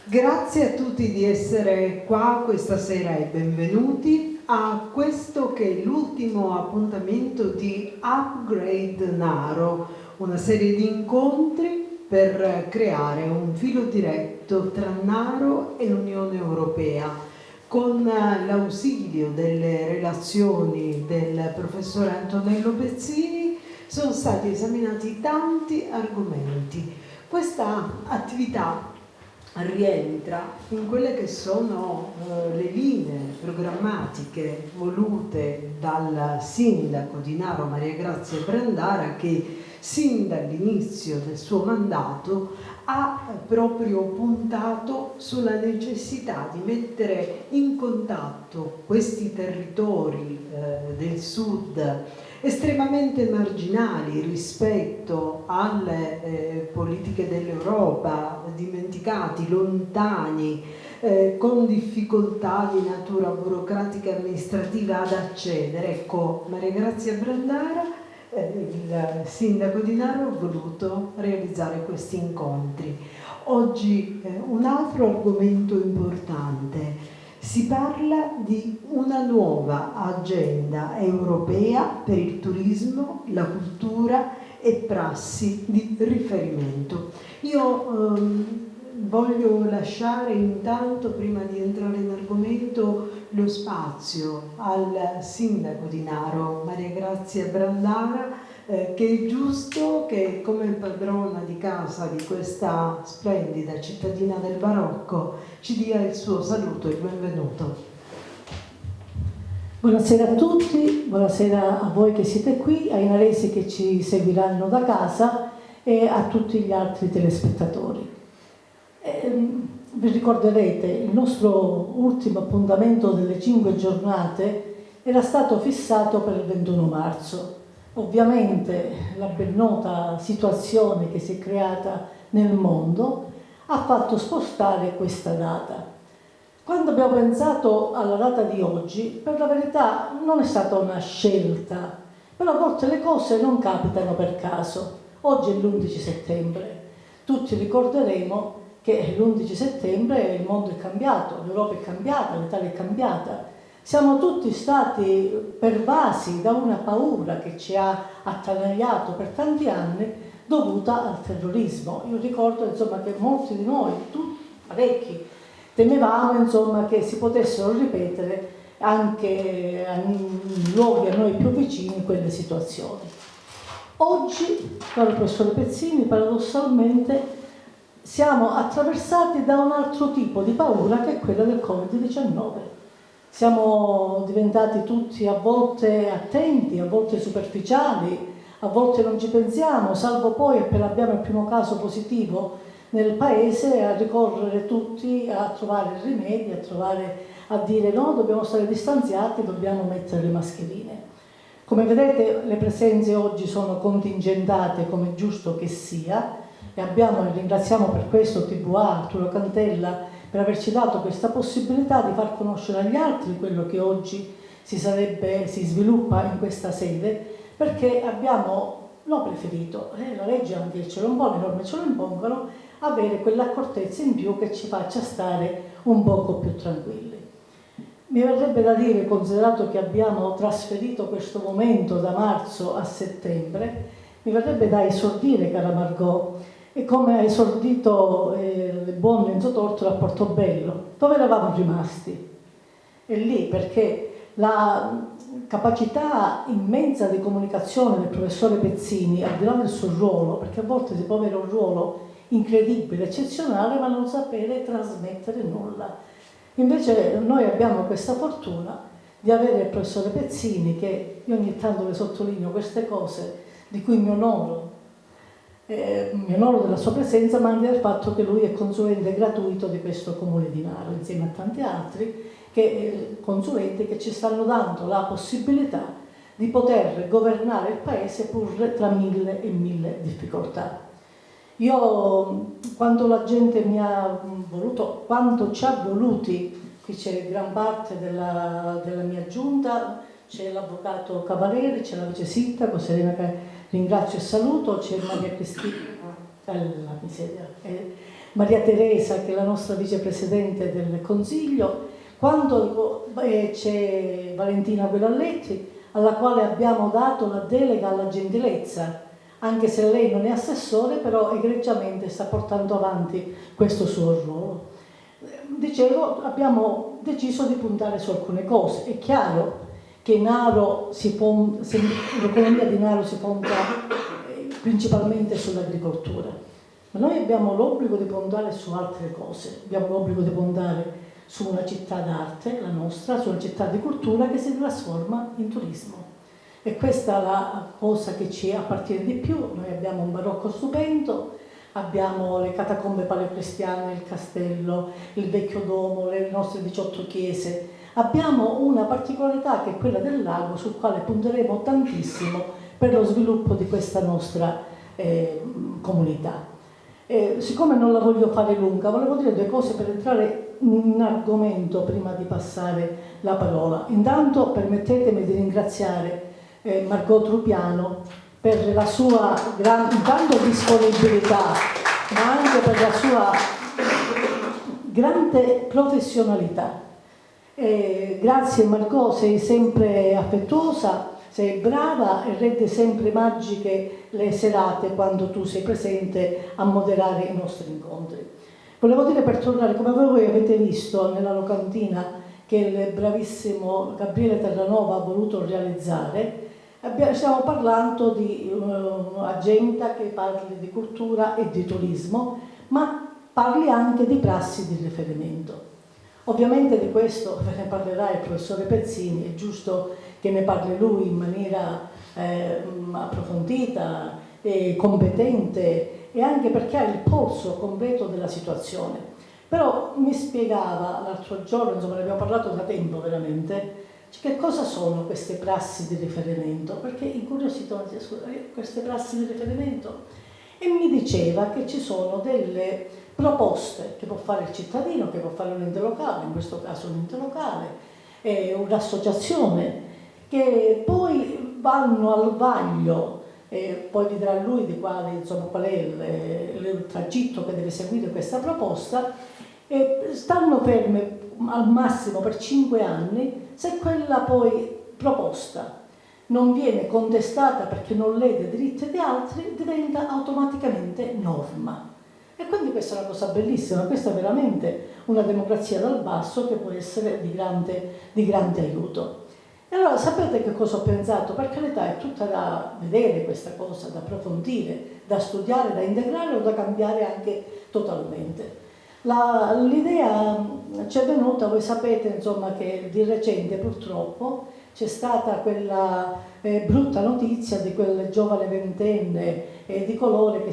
Grazie a tutti di essere qua questa sera e benvenuti a questo che è l'ultimo appuntamento di Upgrade Naro, una serie di incontri per creare un filo diretto tra Naro e l'Unione Europea, con l'ausilio delle relazioni del professore Antonello Pezzini. Sono stati esaminati tanti argomenti. Questa attività rientra in quelle che sono le linee programmatiche volute dal sindaco di Naro, Maria Grazia Brandara, che sin dall'inizio del suo mandato ha proprio puntato sulla necessità di mettere in contatto questi territori del sud estremamente marginali rispetto alle politiche dell'Europa, dimenticati, lontani, con difficoltà di natura burocratica e amministrativa ad accedere. Ecco, Maria Grazia Brandara, il sindaco di Naro, ha voluto realizzare questi incontri. Oggi un altro argomento importante. Si parla di una nuova agenda europea per il turismo, la cultura e prassi di riferimento. Io voglio lasciare intanto, prima di entrare in argomento, lo spazio al sindaco di Naro, Maria Grazia Brandara, che è giusto che, come padrona di casa di questa splendida cittadina del barocco, ci dia il suo saluto e il benvenuto. Buonasera a tutti, buonasera a voi che siete qui, ai naresi che ci seguiranno da casa e a tutti gli altri telespettatori. Vi ricorderete, il nostro ultimo appuntamento delle 5 giornate era stato fissato per il 21 marzo. Ovviamente la ben nota situazione che si è creata nel mondo ha fatto spostare questa data. Quando abbiamo pensato alla data di oggi, per la verità non è stata una scelta, però a volte le cose non capitano per caso. Oggi è l'11 settembre, tutti ricorderemo che l'11 settembre il mondo è cambiato, l'Europa è cambiata, l'Italia è cambiata. Siamo tutti stati pervasi da una paura che ci ha attanagliato per tanti anni dovuta al terrorismo. Io ricordo insomma che molti di noi, parecchi, temevamo insomma che si potessero ripetere anche in luoghi a noi più vicini quelle situazioni. Oggi, caro professore Pezzini, paradossalmente siamo attraversati da un altro tipo di paura che è quella del Covid-19. Siamo diventati tutti a volte attenti, a volte superficiali, a volte non ci pensiamo, salvo poi appena abbiamo il primo caso positivo nel paese a ricorrere tutti a trovare rimedi, a dire no, dobbiamo stare distanziati, dobbiamo mettere le mascherine. Come vedete le presenze oggi sono contingentate come è giusto che sia e ringraziamo per questo TVA, Arturo Cantella, per averci dato questa possibilità di far conoscere agli altri quello che oggi si sviluppa in questa sede, perché abbiamo preferito, la legge anche ce lo impone, le norme ce lo impongono, avere quell'accortezza in più che ci faccia stare un poco più tranquilli. Mi verrebbe da dire, considerato che abbiamo trasferito questo momento da marzo a settembre, mi verrebbe da esordire, cara Margot, e come ha esordito il buon Enzo Tortora a Portobello. Dove eravamo rimasti? È lì, perché la capacità immensa di comunicazione del professore Pezzini, al di là del suo ruolo, perché a volte si può avere un ruolo incredibile, eccezionale, ma non sapere trasmettere nulla. Invece noi abbiamo questa fortuna di avere il professore Pezzini, che io ogni tanto le sottolineo queste cose, di cui mi onoro della sua presenza, ma anche del fatto che lui è consulente gratuito di questo Comune di Naro, insieme a tanti altri consulenti che ci stanno dando la possibilità di poter governare il paese pur tra mille e mille difficoltà. Io, quando la gente mi ha voluto, quando ci ha voluti, qui c'è gran parte della mia giunta, c'è l'avvocato Cavalieri, c'è la vice sindaco Serena che ringrazio e saluto, c'è Maria Cristina, la miseria, Maria Teresa, che è la nostra vicepresidente del Consiglio, quando c'è Valentina Belalletti, alla quale abbiamo dato la delega alla gentilezza, anche se lei non è assessore, però egregiamente sta portando avanti questo suo ruolo. Dicevo, abbiamo deciso di puntare su alcune cose. È chiaro che l'economia di Naro si fonda principalmente sull'agricoltura, ma noi abbiamo l'obbligo di puntare su altre cose. Abbiamo l'obbligo di puntare su una città d'arte, la nostra, su una città di cultura che si trasforma in turismo. E questa è la cosa che ci appartiene di più. Noi abbiamo un barocco stupendo, abbiamo le catacombe paleocristiane, il castello, il vecchio domo, le nostre 18 chiese. Abbiamo una particolarità che è quella del lago, sul quale punteremo tantissimo per lo sviluppo di questa nostra comunità. Siccome non la voglio fare lunga, volevo dire due cose per entrare in argomento prima di passare la parola. Intanto permettetemi di ringraziare Margot Trupiano per la sua intanto disponibilità, ma anche per la sua grande professionalità. Grazie Margot, sei sempre affettuosa, sei brava e rende sempre magiche le serate quando tu sei presente a moderare i nostri incontri. Volevo dire, per tornare, come voi avete visto nella locantina che il bravissimo Gabriele Terranova ha voluto realizzare, stiamo parlando di un'agenda che parli di cultura e di turismo, ma parli anche di prassi di riferimento. Ovviamente di questo ve ne parlerà il professore Pezzini, è giusto che ne parli lui in maniera approfondita e competente, e anche perché ha il polso completo della situazione. Però mi spiegava l'altro giorno, insomma ne abbiamo parlato da tempo veramente, che cosa sono queste prassi di riferimento, perché incuriosito queste prassi di riferimento, e mi diceva che ci sono delle proposte che può fare il cittadino, che può fare un ente locale, in questo caso un ente locale, un'associazione, che poi vanno al vaglio, poi vedrà lui di qual è il tragitto che deve seguire questa proposta, e stanno ferme al massimo per 5 anni se quella poi proposta non viene contestata perché non lede diritti di altri, diventa automaticamente norma. E quindi questa è una cosa bellissima, questa è veramente una democrazia dal basso che può essere di grande aiuto. E allora sapete che cosa ho pensato? Per carità è tutta da vedere questa cosa, da approfondire, da studiare, da integrare o da cambiare anche totalmente. L'idea ci è venuta, voi sapete insomma che di recente purtroppo c'è stata quella brutta notizia di quel giovane ventenne di colore che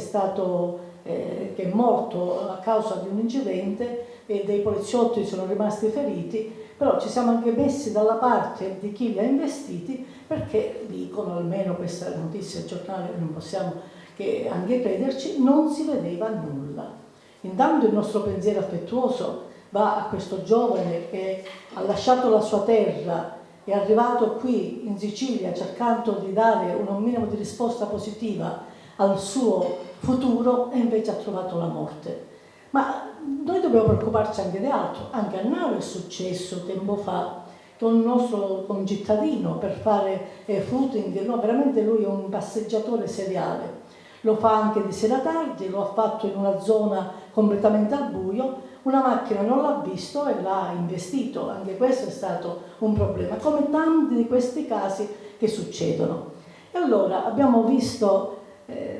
è morto a causa di un incidente, e dei poliziotti sono rimasti feriti, però ci siamo anche messi dalla parte di chi li ha investiti, perché dicono, almeno questa è la notizia del giornale, non possiamo che anche crederci, non si vedeva nulla. Intanto il nostro pensiero affettuoso va a questo giovane che ha lasciato la sua terra, è arrivato qui in Sicilia cercando di dare un minimo di risposta positiva al suo futuro, e invece ha trovato la morte. Ma noi dobbiamo preoccuparci anche di altro. Anche a Naro è successo tempo fa che un nostro concittadino, per fare footing, no, veramente lui è un passeggiatore seriale, lo fa anche di sera tardi, lo ha fatto in una zona completamente al buio, una macchina non l'ha visto e l'ha investito. Anche questo è stato un problema, come tanti di questi casi che succedono. E allora abbiamo visto,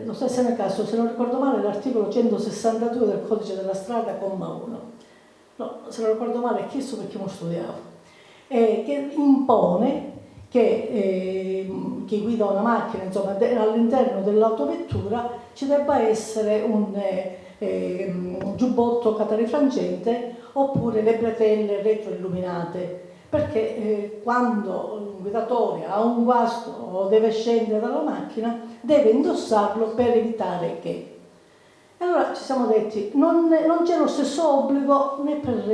lo stesso nel caso, se non ricordo male, l'articolo 162 del codice della strada, comma 1, no, se non ricordo male, è chiesto perché non studiavo, che impone che chi guida una macchina, insomma, all'interno dell'autovettura ci debba essere un giubbotto catarifrangente oppure le bretelle retroilluminate, perché quando un guidatore ha un guasto o deve scendere dalla macchina deve indossarlo per evitare che. E allora ci siamo detti, non c'è lo stesso obbligo né per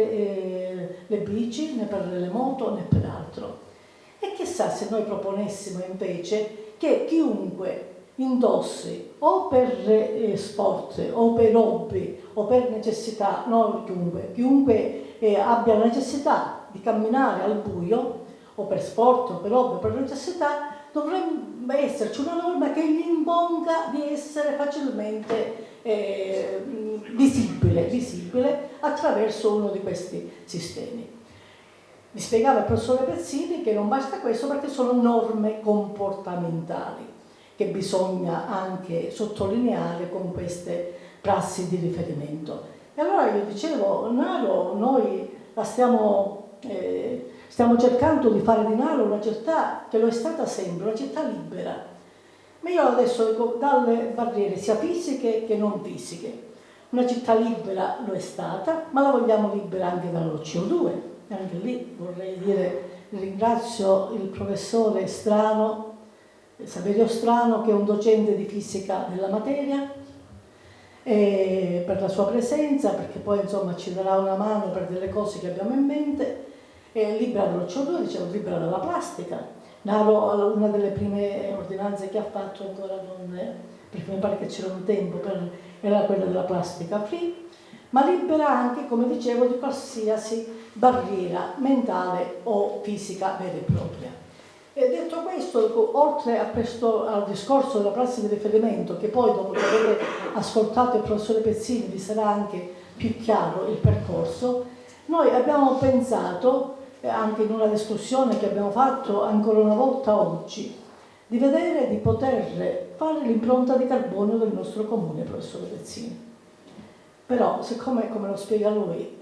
le bici, né per le moto, né per altro. E chissà se noi proponessimo invece che chiunque indossi o per sport o per hobby o per necessità, non chiunque abbia la necessità di camminare al buio o per sport o per hobby o per necessità, dovrebbe esserci una norma che gli imponga di essere facilmente visibile attraverso uno di questi sistemi. Mi spiegava il professore Pezzini che non basta questo perché sono norme comportamentali che bisogna anche sottolineare con queste prassi di riferimento. E allora io dicevo, Naro, noi la stiamo cercando di fare di Naro una città che lo è stata sempre, una città libera. Ma io adesso dico, dalle barriere sia fisiche che non fisiche. Una città libera lo è stata, ma la vogliamo libera anche dallo CO2. E anche lì vorrei dire, ringrazio il professore Strano, Saverio Strano, che è un docente di fisica della materia, per la sua presenza, perché poi insomma ci darà una mano per delle cose che abbiamo in mente. Libera dallo CO2, dicevo, libera dalla plastica. Naro, una delle prime ordinanze che ha fatto, ancora non, perché mi pare che c'era un tempo, era quella della plastica free, ma libera anche, come dicevo, di qualsiasi barriera mentale o fisica vera e propria. E detto questo, oltre al discorso della prassi di riferimento, che poi dopo che avete ascoltato il professore Pezzini vi sarà anche più chiaro il percorso, noi abbiamo pensato, anche in una discussione che abbiamo fatto ancora una volta oggi, di vedere di poter fare l'impronta di carbonio del nostro comune, professore Pezzini. Però, siccome, come lo spiega lui,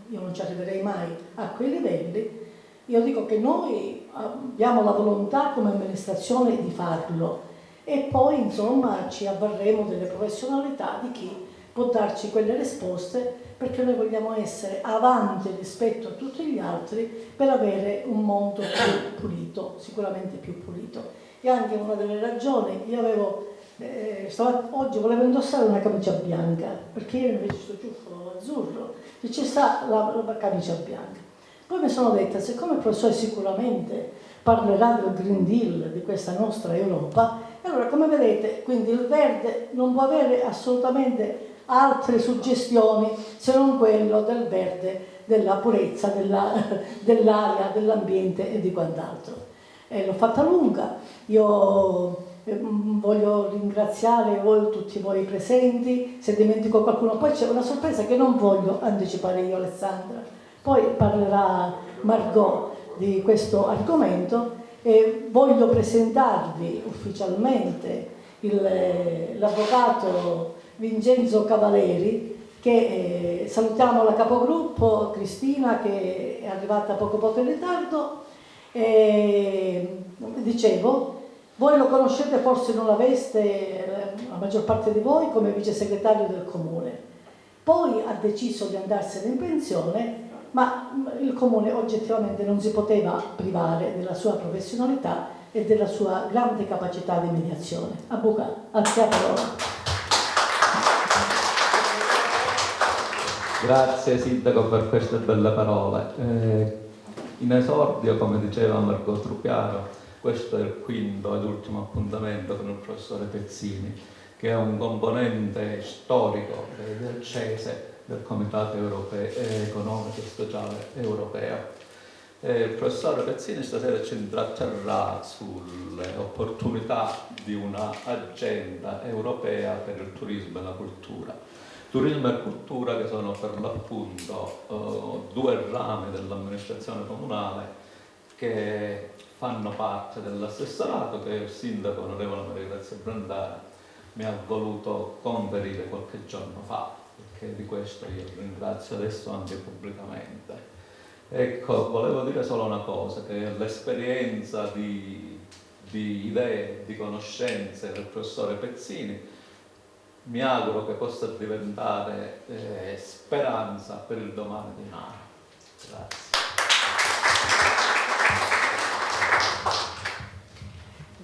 io non ci arriverei mai a quei livelli, io dico che noi abbiamo la volontà come amministrazione di farlo e poi insomma ci avvarremo delle professionalità di chi può darci quelle risposte, perché noi vogliamo essere avanti rispetto a tutti gli altri per avere un mondo più pulito, sicuramente più pulito. E anche una delle ragioni, io avevo oggi volevo indossare una camicia bianca, perché io invece sto ciuffo azzurro, e ci sta la camicia bianca. Poi mi sono detta, siccome il professore sicuramente parlerà del Green Deal, di questa nostra Europa, e allora come vedete, quindi il verde non può avere assolutamente altre suggestioni se non quello del verde, della purezza, dell'aria, dell'ambiente e di quant'altro. L'ho fatta lunga, io voglio ringraziare voi, tutti voi presenti, se dimentico qualcuno, poi c'è una sorpresa che non voglio anticipare io, Alessandra, poi parlerà Margot di questo argomento e voglio presentarvi ufficialmente l'avvocato Vincenzo Cavaleri, che salutiamo la capogruppo Cristina, che è arrivata poco in ritardo. Dicevo, voi lo conoscete forse non l'aveste, la maggior parte di voi, come vice segretario del comune. Poi ha deciso di andarsene in pensione, ma il comune oggettivamente non si poteva privare della sua professionalità e della sua grande capacità di mediazione. Avvocato, a te la parola. Grazie Sindaco per queste belle parole. In esordio, come diceva Margot Trupiaro, questo è il quinto ed ultimo appuntamento con il professore Pezzini, che è un componente storico del CESE, del Comitato Economico e Sociale Europeo. Il professore Pezzini stasera ci intratterrà sulle opportunità di una agenda europea per il turismo e la cultura. Turismo e cultura che sono per l'appunto due rami dell'amministrazione comunale che fanno parte dell'assessorato che il sindaco onorevole Maria Grazia Brandara mi ha voluto conferire qualche giorno fa, perché di questo io ringrazio adesso anche pubblicamente. Ecco, volevo dire solo una cosa, che l'esperienza di idee, di conoscenze del professore Pezzini mi auguro che possa diventare speranza per il domani di Naro. Grazie.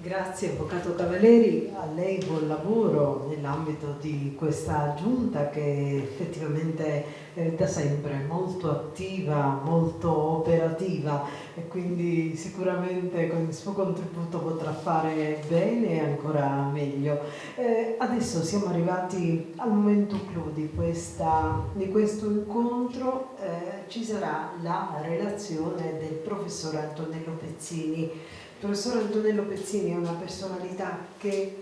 Grazie Avvocato Cavaleri, a lei buon lavoro nell'ambito di questa giunta che effettivamente è da sempre molto attiva, molto operativa e quindi sicuramente con il suo contributo potrà fare bene e ancora meglio. Adesso siamo arrivati al momento clou di questo incontro, ci sarà la relazione del professor Antonello Pezzini. Il professor Antonello Pezzini è una personalità che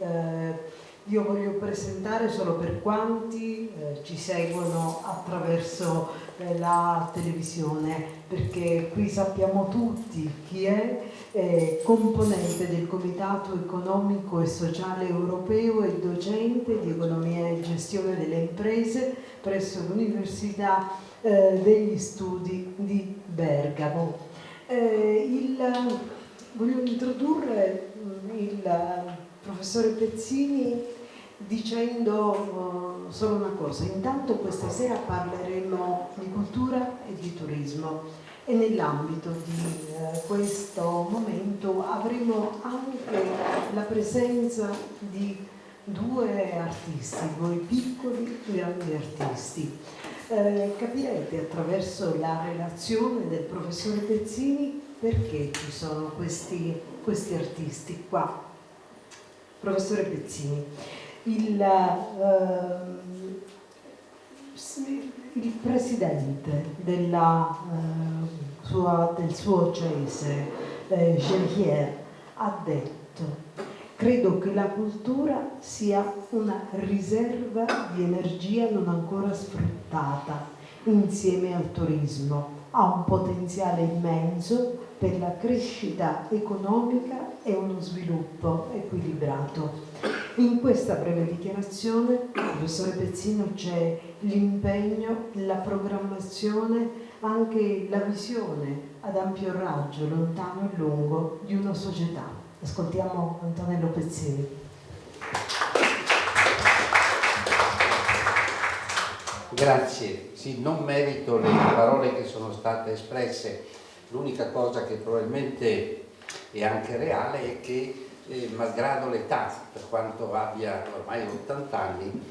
io voglio presentare solo per quanti ci seguono attraverso la televisione, perché qui sappiamo tutti chi è componente del Comitato Economico e Sociale Europeo e docente di Economia e Gestione delle Imprese presso l'Università degli Studi di Bergamo. Voglio introdurre il professore Pezzini dicendo solo una cosa. Intanto questa sera parleremo di cultura e di turismo e nell'ambito di questo momento avremo anche la presenza di due artisti, due piccoli grandi artisti. Capirete attraverso la relazione del professore Pezzini perché ci sono questi artisti qua. Professore Pezzini, il presidente del suo CESE, Gellier, ha detto: credo che la cultura sia una riserva di energia non ancora sfruttata, insieme al turismo. Ha un potenziale immenso per la crescita economica e uno sviluppo equilibrato. In questa breve dichiarazione, professore Pezzino, c'è l'impegno, la programmazione, anche la visione ad ampio raggio, lontano e lungo, di una società. Ascoltiamo Antonello Pezzini. Grazie. Sì, non merito le parole che sono state espresse. L'unica cosa che probabilmente è anche reale è che, malgrado l'età, per quanto abbia ormai 80 anni,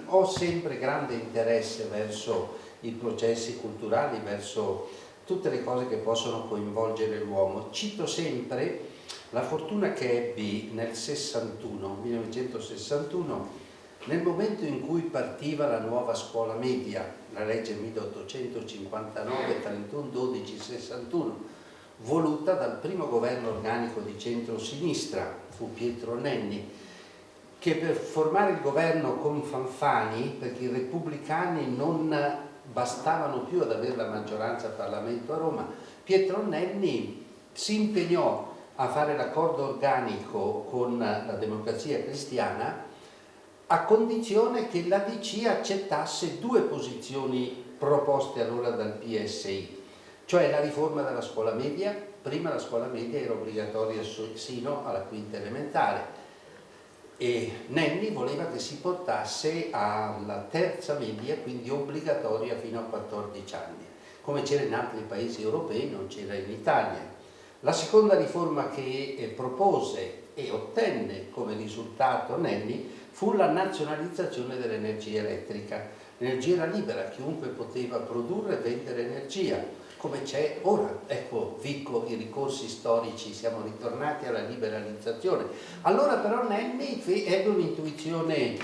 ho sempre grande interesse verso i processi culturali, verso tutte le cose che possono coinvolgere l'uomo. Cito sempre la fortuna che ebbi nel 1961, nel momento in cui partiva la nuova scuola media, la legge 1859 31/12/61, voluta dal primo governo organico di centro-sinistra, fu Pietro Nenni, che per formare il governo con Fanfani, perché i repubblicani non bastavano più ad avere la maggioranza al Parlamento a Roma, Pietro Nenni si impegnò a fare l'accordo organico con la Democrazia Cristiana a condizione che la DC accettasse due posizioni proposte allora dal PSI, cioè la riforma della scuola media. Prima la scuola media era obbligatoria sino alla quinta elementare e Nenni voleva che si portasse alla terza media, quindi obbligatoria fino a 14 anni, come c'era in altri paesi europei, non c'era in Italia. La seconda riforma che propose e ottenne come risultato Nenni fu la nazionalizzazione dell'energia elettrica. L'energia era libera, chiunque poteva produrre e vendere energia, come c'è ora. Ecco, Vico, i ricorsi storici, siamo ritornati alla liberalizzazione. Allora però Nenni ebbe un'intuizione,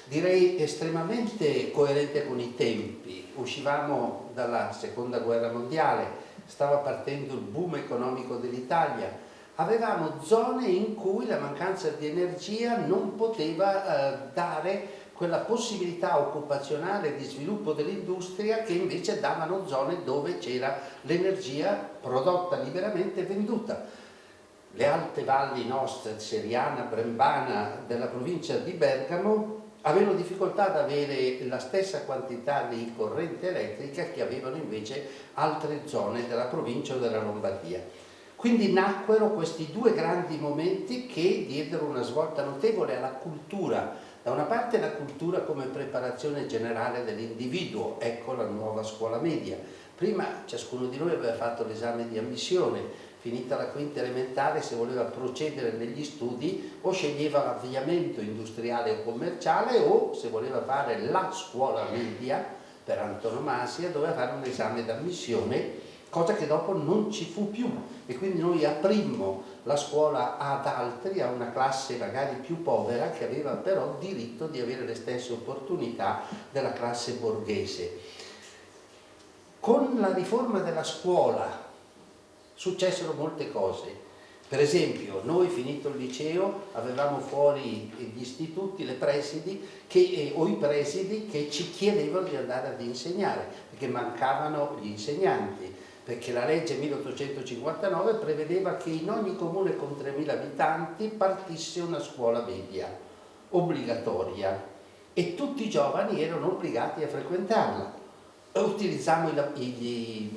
direi, estremamente coerente con i tempi. Uscivamo dalla seconda guerra mondiale, stava partendo il boom economico dell'Italia. Avevamo zone in cui la mancanza di energia non poteva dare quella possibilità occupazionale di sviluppo dell'industria che invece davano zone dove c'era l'energia prodotta liberamente e venduta. Le alte valli nostre, Seriana, Brembana, della provincia di Bergamo, avevano difficoltà ad avere la stessa quantità di corrente elettrica che avevano invece altre zone della provincia o della Lombardia. Quindi nacquero questi due grandi momenti che diedero una svolta notevole alla cultura. Da una parte la cultura come preparazione generale dell'individuo, ecco la nuova scuola media. Prima ciascuno di noi aveva fatto l'esame di ammissione, finita la quinta elementare, se voleva procedere negli studi o sceglieva l'avviamento industriale o commerciale, o se voleva fare la scuola media per antonomasia doveva fare un esame d'ammissione, cosa che dopo non ci fu più, e quindi noi aprimmo la scuola ad altri, a una classe magari più povera, che aveva però diritto di avere le stesse opportunità della classe borghese. Con la riforma della scuola successero molte cose. Per esempio, noi finito il liceo avevamo fuori gli istituti, le presidi o i presidi che ci chiedevano di andare ad insegnare, perché mancavano gli insegnanti, perché la legge 1859 prevedeva che in ogni comune con 3.000 abitanti partisse una scuola media, obbligatoria, e tutti i giovani erano obbligati a frequentarla. Utilizzammo gli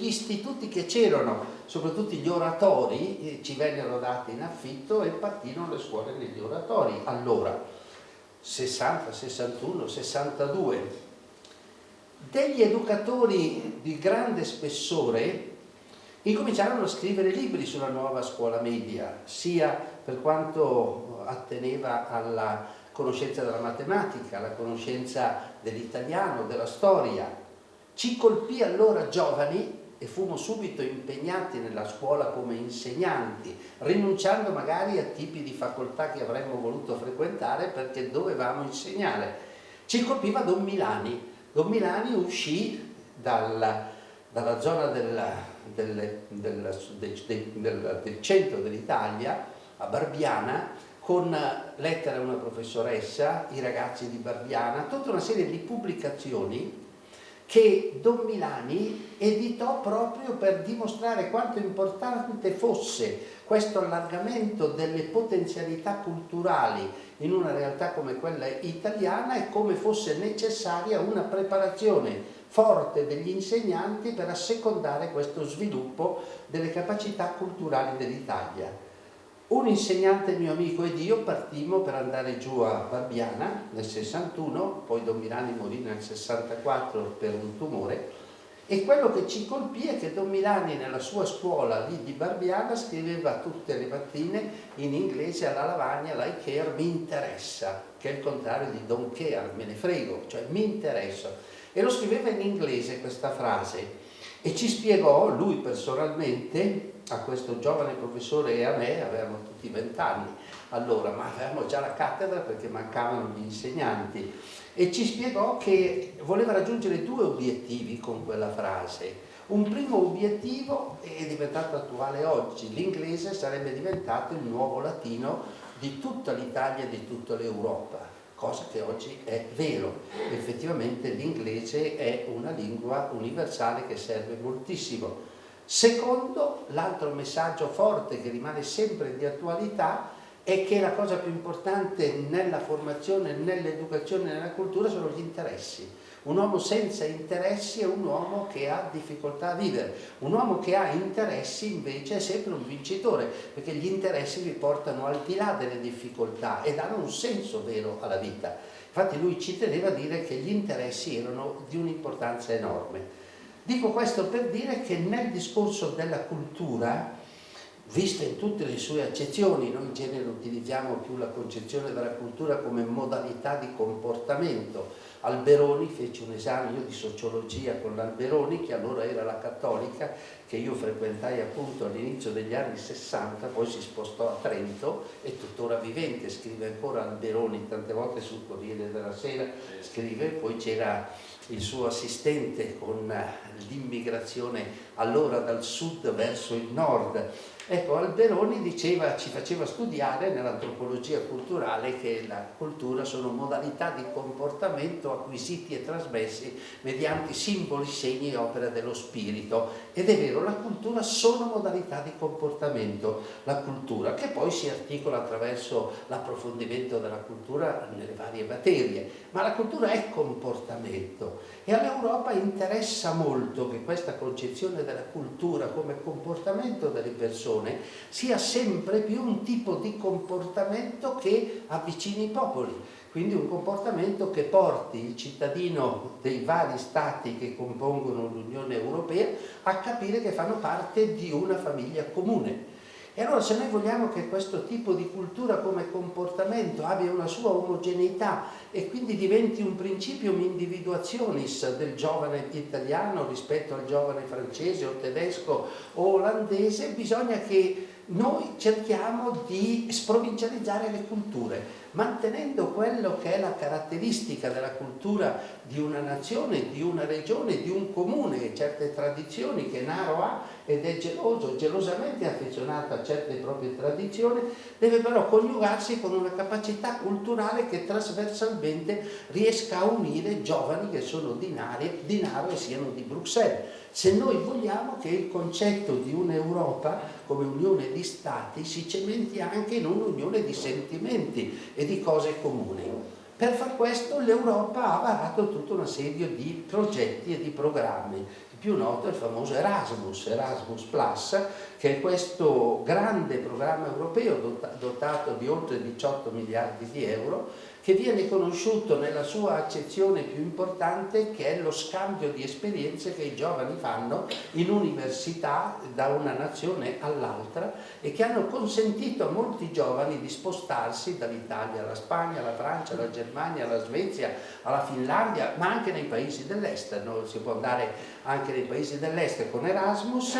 istituti che c'erano, soprattutto gli oratori, ci vennero dati in affitto e partirono le scuole negli oratori. Allora, 60, 61, 62, degli educatori di grande spessore incominciarono a scrivere libri sulla nuova scuola media, sia per quanto atteneva alla conoscenza della matematica, alla conoscenza dell'italiano, della storia. Ci colpì allora giovani e fummo subito impegnati nella scuola come insegnanti, rinunciando magari a tipi di facoltà che avremmo voluto frequentare perché dovevamo insegnare. Ci colpiva Don Milani. Don Milani uscì dalla zona del centro dell'Italia, a Barbiana, con lettere a una professoressa, i ragazzi di Barbiana, tutta una serie di pubblicazioni che Don Milani editò proprio per dimostrare quanto importante fosse questo allargamento delle potenzialità culturali in una realtà come quella italiana e come fosse necessaria una preparazione forte degli insegnanti per assecondare questo sviluppo delle capacità culturali dell'Italia. Un insegnante mio amico ed io partimmo per andare giù a Barbiana nel 61, poi Don Milani morì nel 64 per un tumore, e quello che ci colpì è che Don Milani nella sua scuola lì di Barbiana scriveva tutte le mattine in inglese alla lavagna "I care", mi interessa, che è il contrario di don't care, me ne frego, cioè mi interessa, e lo scriveva in inglese questa frase, e ci spiegò lui personalmente a questo giovane professore e a me, avevamo tutti 20 anni allora, ma avevamo già la cattedra perché mancavano gli insegnanti, e ci spiegò che voleva raggiungere due obiettivi con quella frase. Un primo obiettivo è diventato attuale oggi: l'inglese sarebbe diventato il nuovo latino di tutta l'Italia e di tutta l'Europa, cosa che oggi è vero. Effettivamente l'inglese è una lingua universale che serve moltissimo. Secondo, l'altro messaggio forte che rimane sempre di attualità è che la cosa più importante nella formazione, nell'educazione, nella cultura sono gli interessi. Un uomo senza interessi è un uomo che ha difficoltà a vivere. Un uomo che ha interessi invece è sempre un vincitore, perché gli interessi vi portano al di là delle difficoltà e danno un senso vero alla vita. Infatti lui ci teneva a dire che gli interessi erano di un'importanza enorme. Dico questo per dire che nel discorso della cultura, vista in tutte le sue accezioni, noi in genere utilizziamo più la concezione della cultura come modalità di comportamento. Alberoni fece un esame, io di sociologia con l'Alberoni, che allora era la Cattolica, che io frequentai appunto all'inizio degli anni 60, poi si spostò a Trento, è tuttora vivente, scrive ancora Alberoni, tante volte sul Corriere della Sera scrive, poi c'era il suo assistente con l'immigrazione allora dal sud verso il nord. Ecco, Alberoni diceva, ci faceva studiare nell'antropologia culturale che la cultura sono modalità di comportamento acquisiti e trasmessi mediante simboli, segni e opere dello spirito. Ed è vero, la cultura sono modalità di comportamento, la cultura, che poi si articola attraverso l'approfondimento della cultura nelle varie materie, ma la cultura è comportamento. E all'Europa interessa molto che questa concezione della cultura come comportamento delle persone sia sempre più un tipo di comportamento che avvicini i popoli, Quindi un comportamento che porti il cittadino dei vari stati che compongono l'Unione Europea a capire che fanno parte di una famiglia comune. E allora se noi vogliamo che questo tipo di cultura come comportamento abbia una sua omogeneità e quindi diventi un principium individuationis del giovane italiano rispetto al giovane francese o tedesco o olandese, bisogna che noi cerchiamo di sprovincializzare le culture, mantenendo quello che è la caratteristica della cultura di una nazione, di una regione, di un comune, certe tradizioni che Naro ha ed è geloso, gelosamente affezionato a certe proprie tradizioni, deve però coniugarsi con una capacità culturale che trasversalmente riesca a unire giovani che sono di Naro e siano di Bruxelles. Se noi vogliamo che il concetto di un'Europa come unione di stati si cementi anche in un'unione di sentimenti e di cose comuni. Per far questo l'Europa ha varato tutta una serie di progetti e di programmi. Il più noto è il famoso Erasmus Plus, che è questo grande programma europeo dotato di oltre 18 miliardi di euro, che viene conosciuto nella sua accezione più importante, che è lo scambio di esperienze che i giovani fanno in università da una nazione all'altra e che hanno consentito a molti giovani di spostarsi dall'Italia alla Spagna, alla Francia, alla Germania, alla Svezia, alla Finlandia, ma anche nei paesi dell'est. No? Si può andare anche nei paesi dell'est con Erasmus,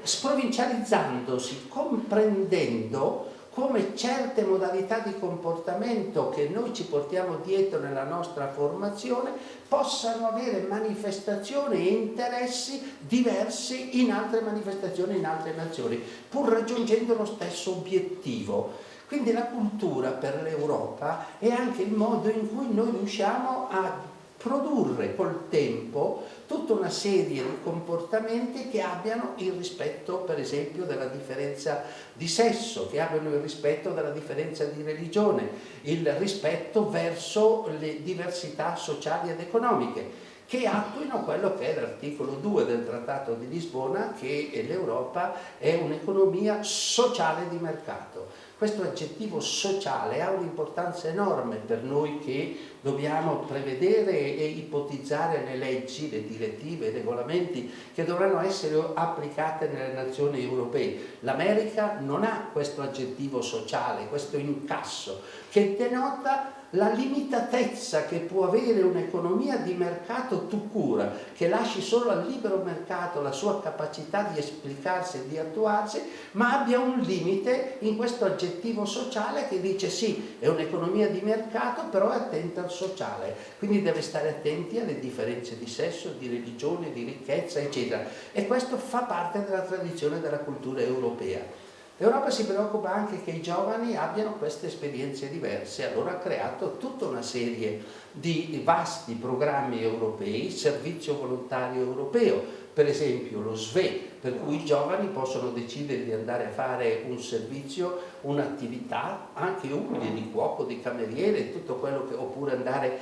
sprovincializzandosi, comprendendo come certe modalità di comportamento che noi ci portiamo dietro nella nostra formazione possano avere manifestazioni e interessi diversi in altre manifestazioni, in altre nazioni, pur raggiungendo lo stesso obiettivo. Quindi la cultura per l'Europa è anche il modo in cui noi riusciamo a produrre col tempo tutta una serie di comportamenti che abbiano il rispetto, per esempio, della differenza di sesso, che abbiano il rispetto della differenza di religione, il rispetto verso le diversità sociali ed economiche, che attuino quello che è l'articolo 2 del Trattato di Lisbona, che l'Europa è un'economia sociale di mercato. Questo aggettivo sociale ha un'importanza enorme per noi che dobbiamo prevedere e ipotizzare le leggi, le direttive, i regolamenti che dovranno essere applicate nelle nazioni europee. L'America non ha questo aggettivo sociale, questo incasso, che denota la limitatezza che può avere un'economia di mercato tout court, che lasci solo al libero mercato la sua capacità di esplicarsi e di attuarsi, ma abbia un limite in questo aggettivo sociale che dice sì, è un'economia di mercato, però è attenta al sociale, quindi deve stare attenti alle differenze di sesso, di religione, di ricchezza, eccetera. E questo fa parte della tradizione della cultura europea. L'Europa si preoccupa anche che i giovani abbiano queste esperienze diverse, allora ha creato tutta una serie di vasti programmi europei, servizio volontario europeo, per esempio lo SVE, per cui i giovani possono decidere di andare a fare un servizio, un'attività anche umile di cuoco, di cameriere, tutto quello che, oppure andare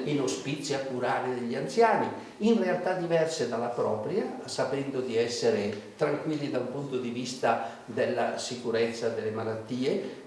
in ospizio a curare degli anziani, in realtà diverse dalla propria, sapendo di essere tranquilli dal punto di vista della sicurezza delle malattie,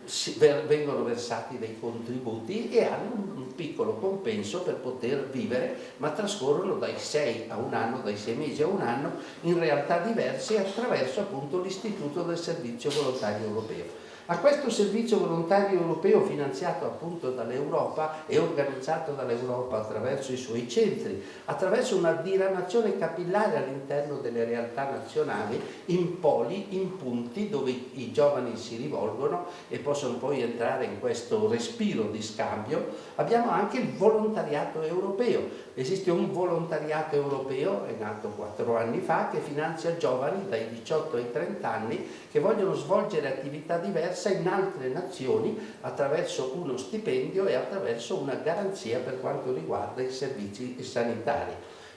vengono versati dei contributi e hanno un piccolo compenso per poter vivere, ma trascorrono dai 6 a un anno, dai 6 mesi a un anno, in realtà diverse attraverso appunto l'istituto del servizio volontario europeo. A questo servizio volontario europeo, finanziato appunto dall'Europa e organizzato dall'Europa attraverso i suoi centri, attraverso una diramazione capillare all'interno delle realtà nazionali, in poli, in punti dove i giovani si rivolgono e possono poi entrare in questo respiro di scambio, abbiamo anche il volontariato europeo. Esiste un volontariato europeo, è nato 4 anni fa, che finanzia giovani dai 18 ai 30 anni che vogliono svolgere attività diverse in altre nazioni attraverso uno stipendio e attraverso una garanzia per quanto riguarda i servizi sanitari.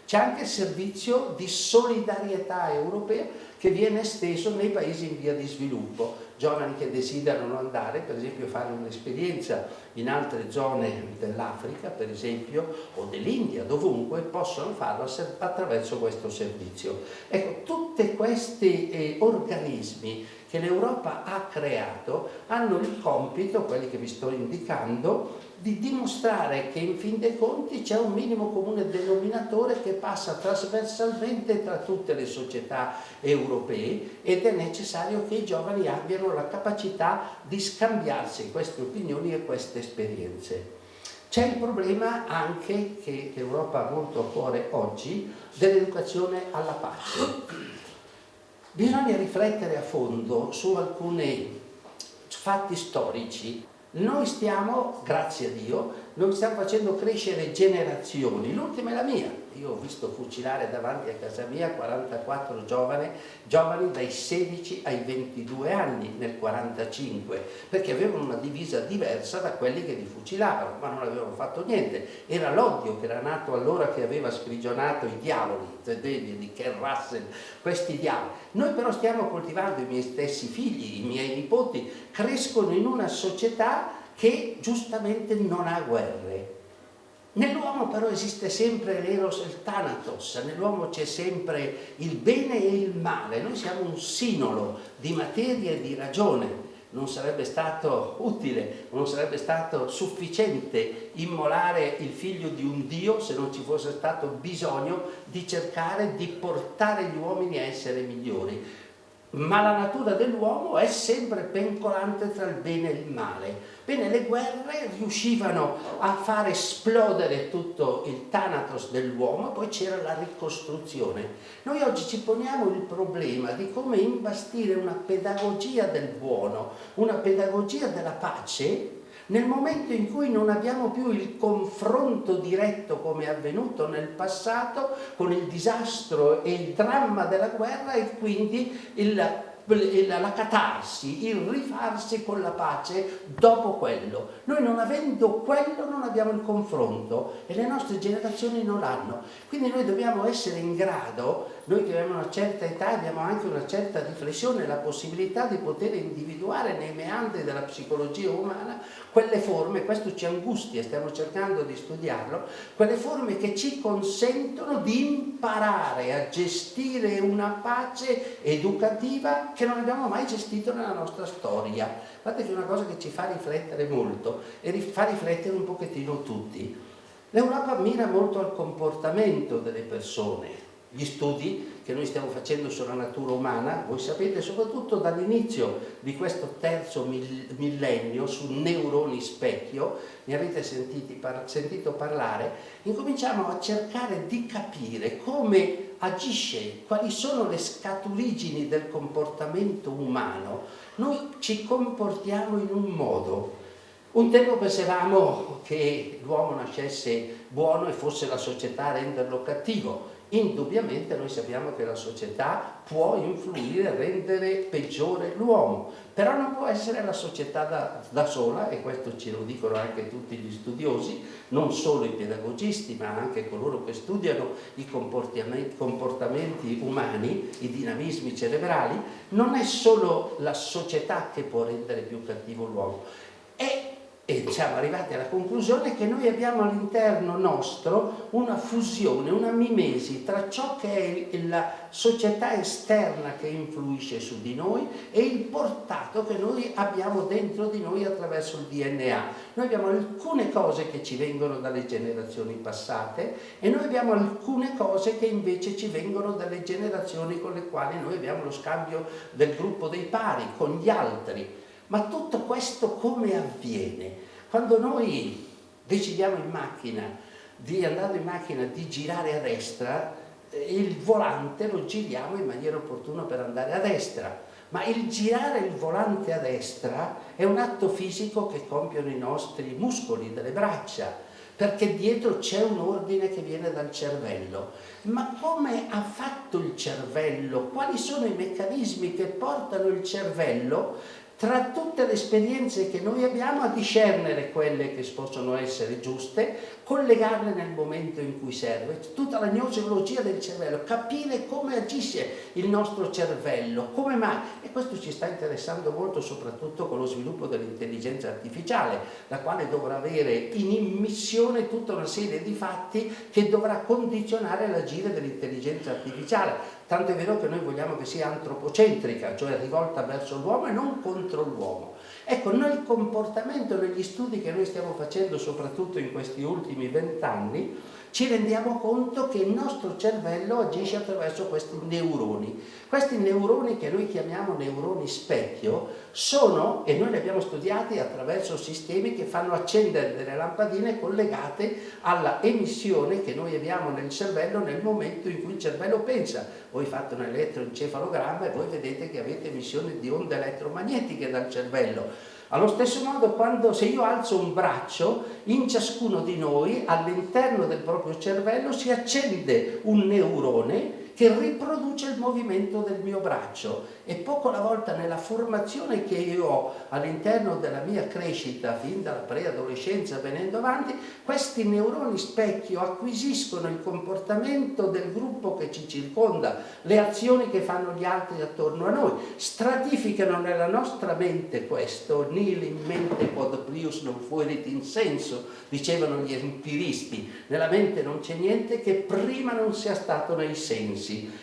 C'è anche il servizio di solidarietà europea che viene esteso nei paesi in via di sviluppo. Giovani che desiderano andare, per esempio, a fare un'esperienza in altre zone dell'Africa, per esempio, o dell'India, dovunque, possono farlo attraverso questo servizio. Ecco, tutte tutti questi organismi che l'Europa ha creato hanno il compito, quelli che vi sto indicando, di dimostrare che in fin dei conti c'è un minimo comune denominatore che passa trasversalmente tra tutte le società europee, ed è necessario che i giovani abbiano la capacità di scambiarsi queste opinioni e queste esperienze. C'è il problema anche, che l'Europa ha molto a cuore oggi, dell'educazione alla pace. Bisogna riflettere a fondo su alcuni fatti storici. Noi stiamo, grazie a Dio, noi stiamo facendo crescere generazioni. L'ultima è la mia. Io ho visto fucilare davanti a casa mia 44 giovani dai 16 ai 22 anni nel 45, perché avevano una divisa diversa da quelli che li fucilavano, ma non avevano fatto niente. Era l'odio che era nato allora che aveva sprigionato i diavoli, di Ken Russell, questi diavoli. Noi però stiamo coltivando i miei stessi figli, i miei nipoti, crescono in una società che giustamente non ha guerre. Nell'uomo però esiste sempre l'eros e il thanatos, nell'uomo c'è sempre il bene e il male. Noi siamo un sinolo di materia e di ragione. Non sarebbe stato utile, non sarebbe stato sufficiente immolare il figlio di un Dio se non ci fosse stato bisogno di cercare di portare gli uomini a essere migliori. Ma la natura dell'uomo è sempre pencolante tra il bene e il male. Bene, le guerre riuscivano a far esplodere tutto il thanatos dell'uomo e poi c'era la ricostruzione. Noi oggi ci poniamo il problema di come imbastire una pedagogia del buono, una pedagogia della pace, nel momento in cui non abbiamo più il confronto diretto come è avvenuto nel passato con il disastro e il dramma della guerra, e quindi la catarsi, il rifarsi con la pace dopo quello. Noi non avendo quello non abbiamo il confronto e le nostre generazioni non l'hanno. Quindi noi dobbiamo essere in grado, noi che abbiamo una certa età abbiamo anche una certa riflessione, la possibilità di poter individuare nei meandri della psicologia umana quelle forme, questo ci angustia, stiamo cercando di studiarlo, quelle forme che ci consentono di imparare a gestire una pace educativa che non abbiamo mai gestito nella nostra storia. Guardate che è una cosa che ci fa riflettere molto e fa riflettere un pochettino tutti. L'Europa mira molto al comportamento delle persone. Gli studi che noi stiamo facendo sulla natura umana, voi sapete, soprattutto dall'inizio di questo terzo millennio su neuroni specchio, ne avete sentito parlare, incominciamo a cercare di capire come agisce, quali sono le scaturigini del comportamento umano. Noi ci comportiamo in un modo. Un tempo pensavamo che l'uomo nascesse buono e fosse la società a renderlo cattivo. Indubbiamente noi sappiamo che la società può influire e rendere peggiore l'uomo, però non può essere la società da sola, e questo ce lo dicono anche tutti gli studiosi, non solo i pedagogisti ma anche coloro che studiano i comportamenti umani, i dinamismi cerebrali. Non è solo la società che può rendere più cattivo l'uomo, e siamo arrivati alla conclusione che noi abbiamo all'interno nostro una fusione, una mimesi tra ciò che è la società esterna che influisce su di noi e il portato che noi abbiamo dentro di noi attraverso il DNA. Noi abbiamo alcune cose che ci vengono dalle generazioni passate e noi abbiamo alcune cose che invece ci vengono dalle generazioni con le quali noi abbiamo lo scambio del gruppo dei pari, con gli altri. Ma tutto questo come avviene? Quando noi decidiamo in macchina di andare in macchina di girare a destra, il volante lo giriamo in maniera opportuna per andare a destra, ma il girare il volante a destra è un atto fisico che compiono i nostri muscoli delle braccia, perché dietro c'è un ordine che viene dal cervello. Ma come ha fatto il cervello? Quali sono i meccanismi che portano il cervello tra tutte le esperienze che noi abbiamo, a discernere quelle che possono essere giuste, collegarle nel momento in cui serve. Tutta la gnoseologia del cervello, capire come agisce il nostro cervello, come mai. E questo ci sta interessando molto, soprattutto con lo sviluppo dell'intelligenza artificiale, la quale dovrà avere in immissione tutta una serie di fatti che dovrà condizionare l'agire dell'intelligenza artificiale. Tanto è vero che noi vogliamo che sia antropocentrica, cioè rivolta verso l'uomo e non contro l'uomo. Ecco, nel comportamento, negli studi che noi stiamo facendo, soprattutto in questi ultimi 20 anni, ci rendiamo conto che il nostro cervello agisce attraverso questi neuroni. Questi neuroni, che noi chiamiamo neuroni specchio, sono, e noi li abbiamo studiati attraverso sistemi che fanno accendere delle lampadine collegate alla emissione che noi abbiamo nel cervello nel momento in cui il cervello pensa. Voi fate un elettroencefalogramma e voi vedete che avete emissione di onde elettromagnetiche dal cervello. Allo stesso modo, se io alzo un braccio, in ciascuno di noi, all'interno del proprio cervello, si accende un neurone che riproduce il movimento del mio braccio, e poco alla volta nella formazione che io ho all'interno della mia crescita, fin dalla preadolescenza venendo avanti, questi neuroni specchio acquisiscono il comportamento del gruppo che ci circonda, le azioni che fanno gli altri attorno a noi, stratificano nella nostra mente questo, nihil in mente quod prius non fuerit in senso, dicevano gli empiristi, nella mente non c'è niente che prima non sia stato nei sensi.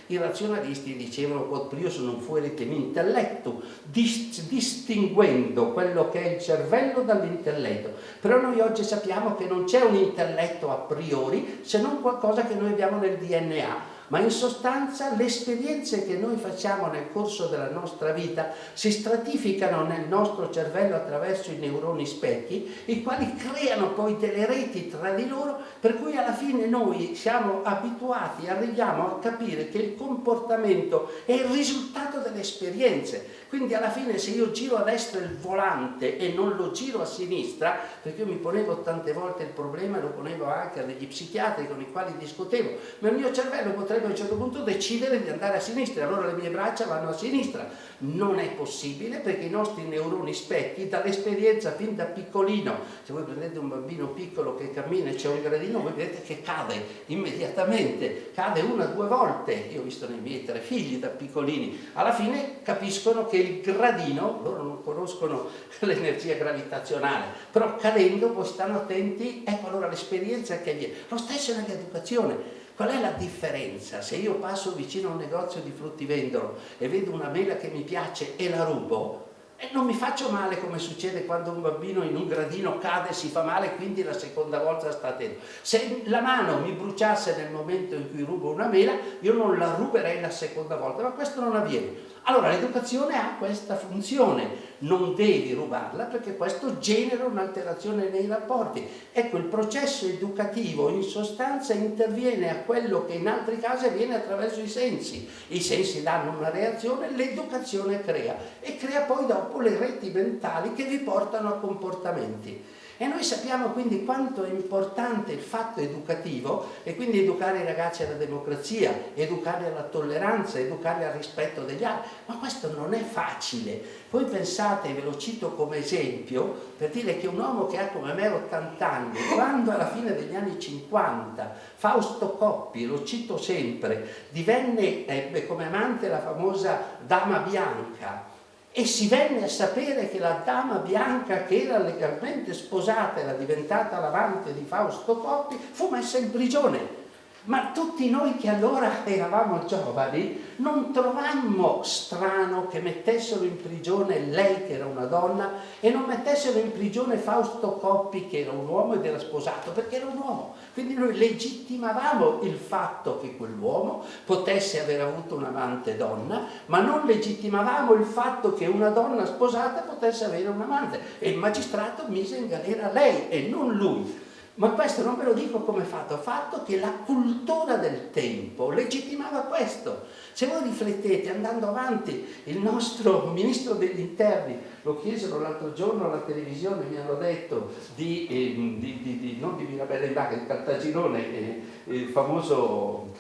I razionalisti dicevano quod prius non fuerit in intellectu, distinguendo quello che è il cervello dall'intelletto. Però noi oggi sappiamo che non c'è un intelletto a priori, se non qualcosa che noi abbiamo nel DNA. Ma in sostanza le esperienze che noi facciamo nel corso della nostra vita si stratificano nel nostro cervello attraverso i neuroni specchi, i quali creano poi delle reti tra di loro, per cui alla fine noi siamo abituati, arriviamo a capire che il comportamento è il risultato delle esperienze. Quindi alla fine, se io giro a destra il volante e non lo giro a sinistra, perché io mi ponevo tante volte il problema, e lo ponevo anche a degli psichiatri con i quali discutevo, ma il mio cervello potrebbe a un certo punto decidere di andare a sinistra, allora le mie braccia vanno a sinistra. Non è possibile, perché i nostri neuroni specchi, dall'esperienza fin da piccolino, se voi prendete un bambino piccolo che cammina e c'è un gradino, voi vedete che cade immediatamente, cade 1 o 2 volte. Io ho visto nei miei 3 figli da piccolini, alla fine capiscono che il gradino, loro non conoscono l'energia gravitazionale, però cadendo poi stanno attenti. Ecco, allora l'esperienza che viene. Lo stesso nell'educazione. Qual è la differenza? Se io passo vicino a un negozio di fruttivendolo e vedo una mela che mi piace e la rubo, non mi faccio male, come succede quando un bambino in un gradino cade e si fa male, quindi la seconda volta sta attento. Se la mano mi bruciasse nel momento in cui rubo una mela, io non la ruberei la seconda volta, ma questo non avviene. Allora l'educazione ha questa funzione, non devi rubarla, perché questo genera un'alterazione nei rapporti. Ecco, il processo educativo in sostanza interviene a quello che in altri casi avviene attraverso i sensi. I sensi danno una reazione, l'educazione crea, e crea poi dopo le reti mentali che vi portano a comportamenti. E noi sappiamo quindi quanto è importante il fatto educativo, e quindi educare i ragazzi alla democrazia, educarli alla tolleranza, educarli al rispetto degli altri. Ma questo non è facile. Voi pensate, ve lo cito come esempio, per dire che un uomo che ha come me 80 anni, quando alla fine degli anni 50 Fausto Coppi, lo cito sempre, ebbe come amante la famosa Dama Bianca, e si venne a sapere che la Dama Bianca, che era legalmente sposata, era diventata l'amante di Fausto Coppi, fu messa in prigione. Ma tutti noi che allora eravamo giovani non trovammo strano che mettessero in prigione lei, che era una donna, e non mettessero in prigione Fausto Coppi, che era un uomo ed era sposato, perché era un uomo. Quindi noi legittimavamo il fatto che quell'uomo potesse aver avuto un'amante donna, ma non legittimavamo il fatto che una donna sposata potesse avere un amante. E il magistrato mise in galera lei e non lui. Ma questo non ve lo dico come fatto che la cultura del tempo legittimava questo. Se voi riflettete, andando avanti, il nostro ministro degli interni, lo chiesero l'altro giorno alla televisione, mi hanno detto non di Mirabella in Vaca, di Caltagirone, il famoso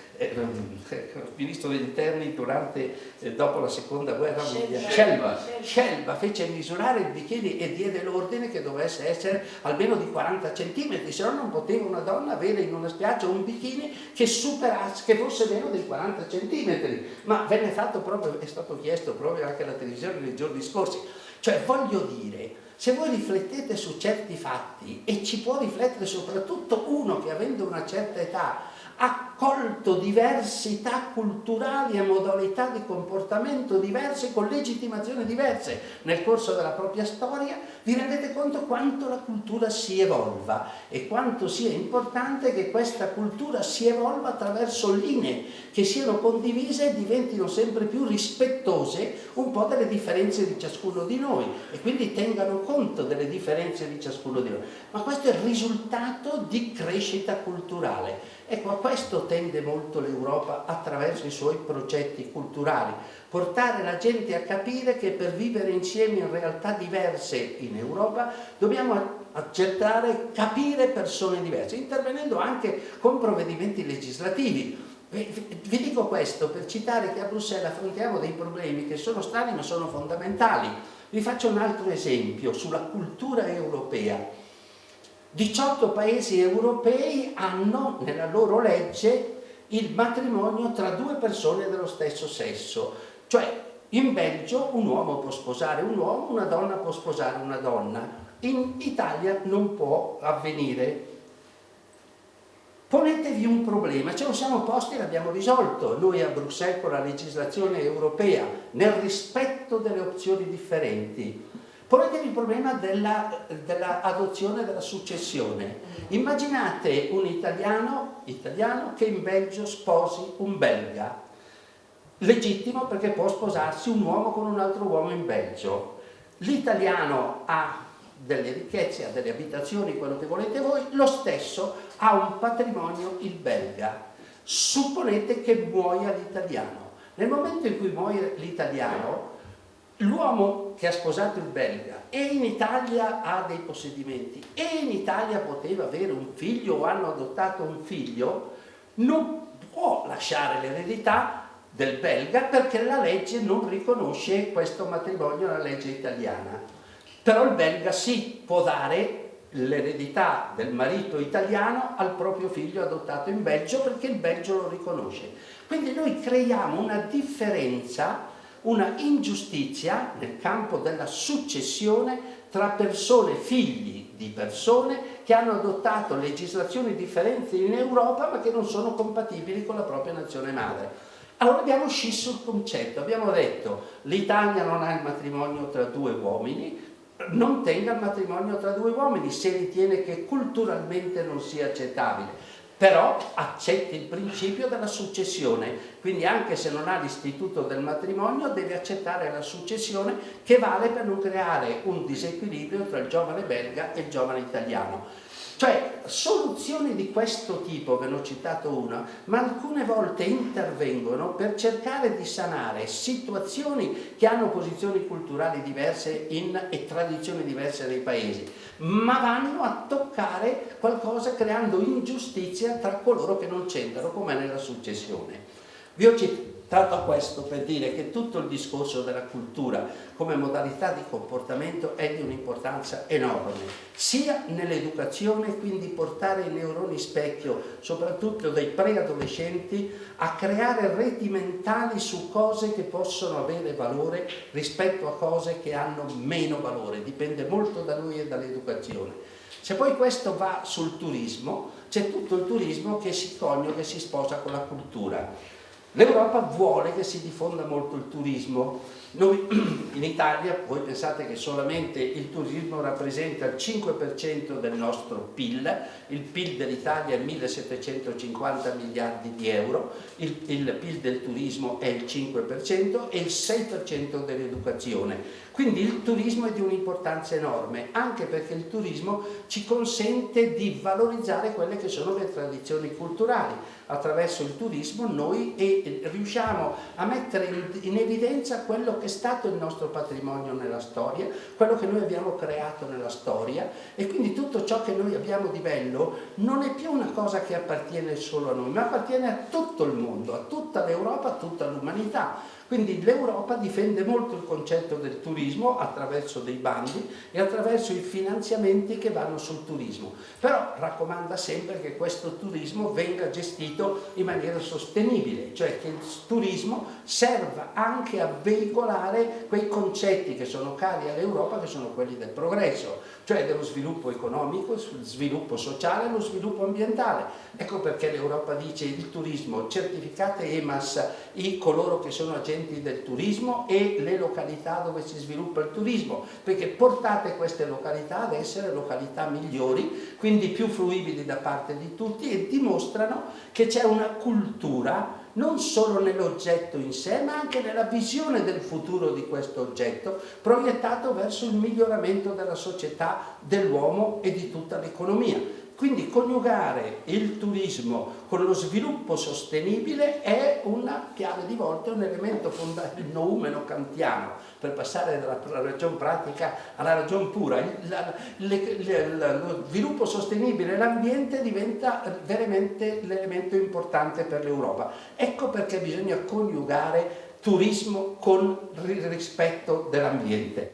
ministro degli interni dopo la seconda guerra mondiale, Scelba fece misurare il bikini e diede l'ordine che dovesse essere almeno di 40 centimetri, se no non poteva una donna avere in una spiaggia un bikini che superasse, che fosse meno dei 40 centimetri, ma venne fatto proprio, è stato chiesto proprio anche alla televisione nei giorni scorsi. Cioè, voglio dire, se voi riflettete su certi fatti, e ci può riflettere soprattutto uno che avendo una certa età ha colto diversità culturali e modalità di comportamento diverse, con legittimazioni diverse nel corso della propria storia, vi rendete conto quanto la cultura si evolva e quanto sia importante che questa cultura si evolva attraverso linee che siano condivise e diventino sempre più rispettose un po' delle differenze di ciascuno di noi e quindi tengano conto delle differenze di ciascuno di noi. Ma questo è il risultato di crescita culturale. Ecco, a questo tende molto l'Europa attraverso i suoi progetti culturali, portare la gente a capire che per vivere insieme in realtà diverse in Europa dobbiamo accettare, capire persone diverse, intervenendo anche con provvedimenti legislativi. Vi dico questo per citare che a Bruxelles affrontiamo dei problemi che sono strani ma sono fondamentali. Vi faccio un altro esempio sulla cultura europea. 18 paesi europei hanno nella loro legge il matrimonio tra due persone dello stesso sesso, cioè in Belgio un uomo può sposare un uomo, una donna può sposare una donna, in Italia non può avvenire. Ponetevi un problema, ce lo siamo posti e l'abbiamo risolto noi a Bruxelles con la legislazione europea, nel rispetto delle opzioni differenti. Ponetevi il problema dell'adozione della successione. Immaginate un italiano che in Belgio sposi un belga. Legittimo perché può sposarsi un uomo con un altro uomo in Belgio. L'italiano ha delle ricchezze, ha delle abitazioni, quello che volete voi, lo stesso ha un patrimonio il belga. Supponete che muoia l'italiano. Nel momento in cui muore l'italiano, l'uomo che ha sposato il belga e in Italia ha dei possedimenti e in Italia poteva avere un figlio o hanno adottato un figlio, non può lasciare l'eredità del belga perché la legge non riconosce questo matrimonio nella legge italiana. Però il belga sì, può dare l'eredità del marito italiano al proprio figlio adottato in Belgio perché il Belgio lo riconosce. Quindi noi creiamo una differenza, una ingiustizia nel campo della successione tra persone, figli di persone che hanno adottato legislazioni differenti in Europa ma che non sono compatibili con la propria nazione madre. Allora abbiamo scisso il concetto, abbiamo detto l'Italia non ha il matrimonio tra due uomini, non tenga il matrimonio tra due uomini se ritiene che culturalmente non sia accettabile. Però accetti il principio della successione, quindi anche se non ha l'istituto del matrimonio deve accettare la successione che vale per non creare un disequilibrio tra il giovane belga e il giovane italiano. Cioè soluzioni di questo tipo, ve ne ho citato una, ma alcune volte intervengono per cercare di sanare situazioni che hanno posizioni culturali diverse e tradizioni diverse nei paesi, ma vanno a toccare qualcosa creando ingiustizia tra coloro che non c'entrano, come nella successione. Vi ho citato questo per dire che tutto il discorso della cultura come modalità di comportamento è di un'importanza enorme, sia nell'educazione, quindi portare i neuroni specchio, soprattutto dai preadolescenti, a creare reti mentali su cose che possono avere valore rispetto a cose che hanno meno valore, dipende molto da noi e dall'educazione. Se poi questo va sul turismo, c'è tutto il turismo che si coniuga, che si sposa con la cultura. L'Europa vuole che si diffonda molto il turismo. Noi in Italia, voi pensate che solamente il turismo rappresenta il 5% del nostro PIL, il PIL dell'Italia è 1.750 miliardi di euro, il PIL del turismo è il 5% e il 6% dell'educazione. Quindi il turismo è di un'importanza enorme, anche perché il turismo ci consente di valorizzare quelle che sono le tradizioni culturali. attraverso il turismo noi riusciamo a mettere in evidenza quello che è stato il nostro patrimonio nella storia, quello che noi abbiamo creato nella storia, e quindi tutto ciò che noi abbiamo di bello non è più una cosa che appartiene solo a noi, ma appartiene a tutto il mondo, a tutta l'Europa, a tutta l'umanità. Quindi l'Europa difende molto il concetto del turismo attraverso dei bandi e attraverso i finanziamenti che vanno sul turismo, però raccomanda sempre che questo turismo venga gestito in maniera sostenibile, cioè che il turismo serva anche a veicolare quei concetti che sono cari all'Europa, che sono quelli del progresso, cioè dello sviluppo economico, lo sviluppo sociale e lo sviluppo ambientale. Ecco perché l'Europa dice: il turismo, certificate EMAS coloro che sono agenti del turismo e le località dove si sviluppa il turismo, perché portate queste località ad essere località migliori, quindi più fruibili da parte di tutti, e dimostrano che c'è una cultura non solo nell'oggetto in sé, ma anche nella visione del futuro di questo oggetto, proiettato verso il miglioramento della società, dell'uomo e di tutta l'economia. Quindi coniugare il turismo con lo sviluppo sostenibile è una chiave di volta, un elemento fondamentale, il noumeno kantiano, per passare dalla ragion pratica alla ragion pura. Lo sviluppo sostenibile, l'ambiente diventa veramente l'elemento importante per l'Europa. Ecco perché bisogna coniugare turismo con il rispetto dell'ambiente.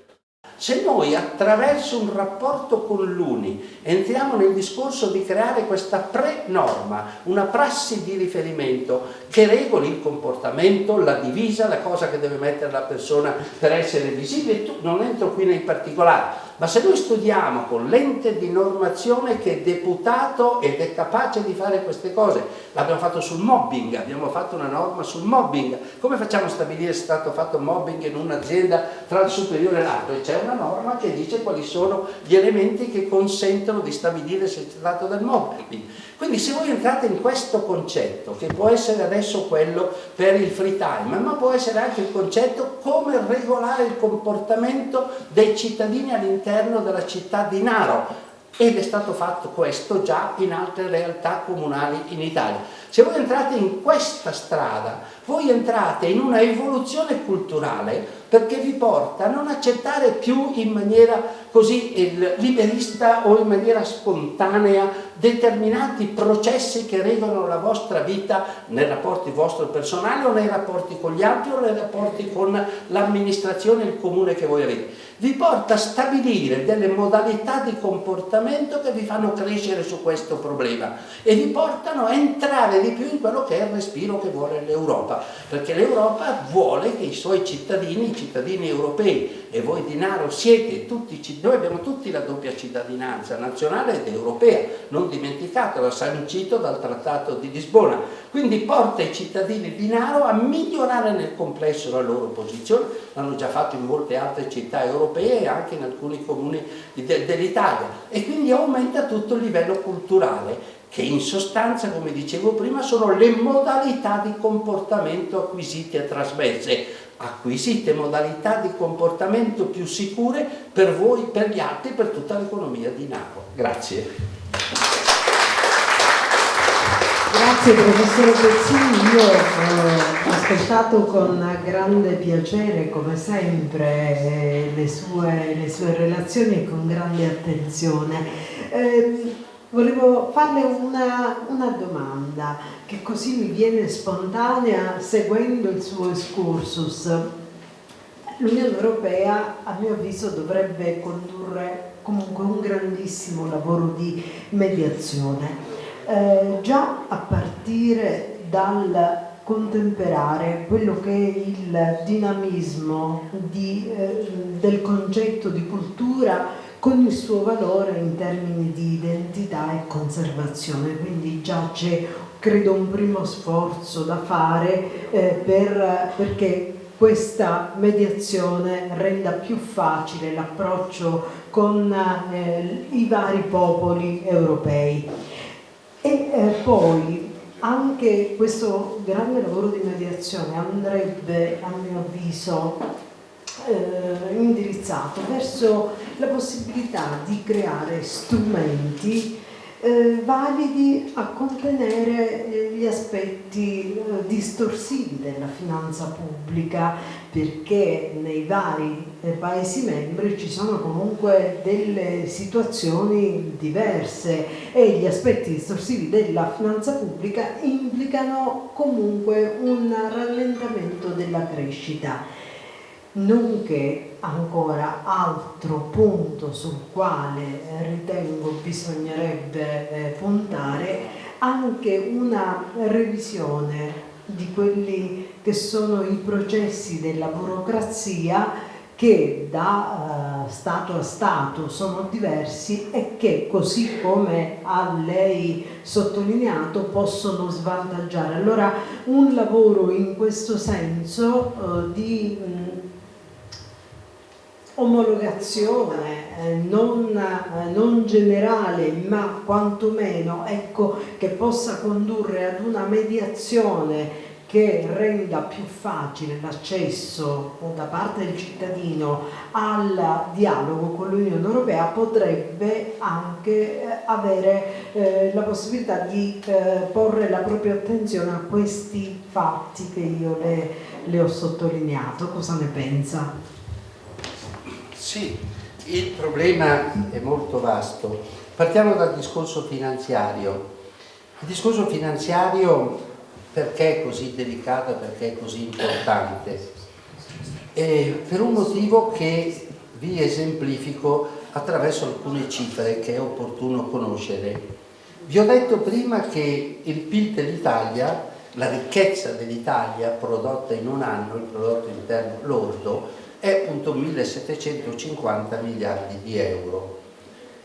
Se noi attraverso un rapporto con l'UNI entriamo nel discorso di creare questa pre-norma, una prassi di riferimento che regoli il comportamento, la divisa, la cosa che deve mettere la persona per essere visibile, non entro qui nei particolari, ma se noi studiamo con l'ente di normazione che è deputato ed è capace di fare queste cose, l'abbiamo fatto sul mobbing, abbiamo fatto una norma sul mobbing, come facciamo a stabilire se è stato fatto mobbing in un'azienda tra il superiore e l'alto? E c'è una norma che dice quali sono gli elementi che consentono di stabilire se c'è stato del mobbing. Quindi se voi entrate in questo concetto, che può essere adesso quello per il free time, ma può essere anche il concetto come regolare il comportamento dei cittadini all'interno della città di Naro, ed è stato fatto questo già in altre realtà comunali in Italia. Se voi entrate in questa strada, voi entrate in una evoluzione culturale perché vi porta a non accettare più in maniera così liberista o in maniera spontanea determinati processi che regolano la vostra vita nei rapporti vostro personali o nei rapporti con gli altri o nei rapporti con l'amministrazione e il comune che voi avete. Vi porta a stabilire delle modalità di comportamento che vi fanno crescere su questo problema e vi portano a entrare di più in quello che è il respiro che vuole l'Europa, perché l'Europa vuole che i suoi cittadini, i cittadini europei, e voi di Naro siete tutti, noi abbiamo tutti la doppia cittadinanza nazionale ed europea, non dimenticatelo, sancito dal Trattato di Lisbona, quindi porta i cittadini di Naro a migliorare nel complesso la loro posizione, l'hanno già fatto in molte altre città europee e anche in alcuni comuni dell'Italia, e quindi aumenta tutto il livello culturale, che in sostanza, come dicevo prima, sono le modalità di comportamento acquisite e trasmesse. Acquisite modalità di comportamento più sicure per voi, per gli altri, per tutta l'economia di Naro. Grazie. Grazie professore Pezzini, io ho ascoltato con grande piacere come sempre le sue relazioni e con grande attenzione. Volevo farle una domanda che così mi viene spontanea seguendo il suo excursus. L'Unione Europea, a mio avviso, dovrebbe condurre comunque un grandissimo lavoro di mediazione, già a partire dal contemperare quello che è il dinamismo del concetto di cultura con il suo valore in termini di identità e conservazione. Quindi già c'è, credo, un primo sforzo da fare perché questa mediazione renda più facile l'approccio con i vari popoli europei. E poi anche questo grande lavoro di mediazione andrebbe, a mio avviso, indirizzato verso la possibilità di creare strumenti validi a contenere gli aspetti distorsivi della finanza pubblica, perché nei vari Paesi membri ci sono comunque delle situazioni diverse e gli aspetti distorsivi della finanza pubblica implicano comunque un rallentamento della crescita. Nonché ancora altro punto sul quale ritengo bisognerebbe puntare, anche una revisione di quelli che sono i processi della burocrazia, che da Stato a Stato sono diversi e che, così come ha lei sottolineato, possono svantaggiare. Allora un lavoro in questo senso di omologazione non generale, ma quantomeno, ecco, che possa condurre ad una mediazione che renda più facile l'accesso da parte del cittadino al dialogo con l'Unione Europea, potrebbe anche avere la possibilità di porre la propria attenzione a questi fatti che io le ho sottolineato. Cosa ne pensa? Sì, il problema è molto vasto. Partiamo dal discorso finanziario. Il discorso finanziario, perché è così delicato e perché è così importante? Per un motivo che vi esemplifico attraverso alcune cifre che è opportuno conoscere. Vi ho detto prima che il PIL dell'Italia, la ricchezza dell'Italia prodotta in un anno, il prodotto interno lordo, è appunto 1.750 miliardi di euro.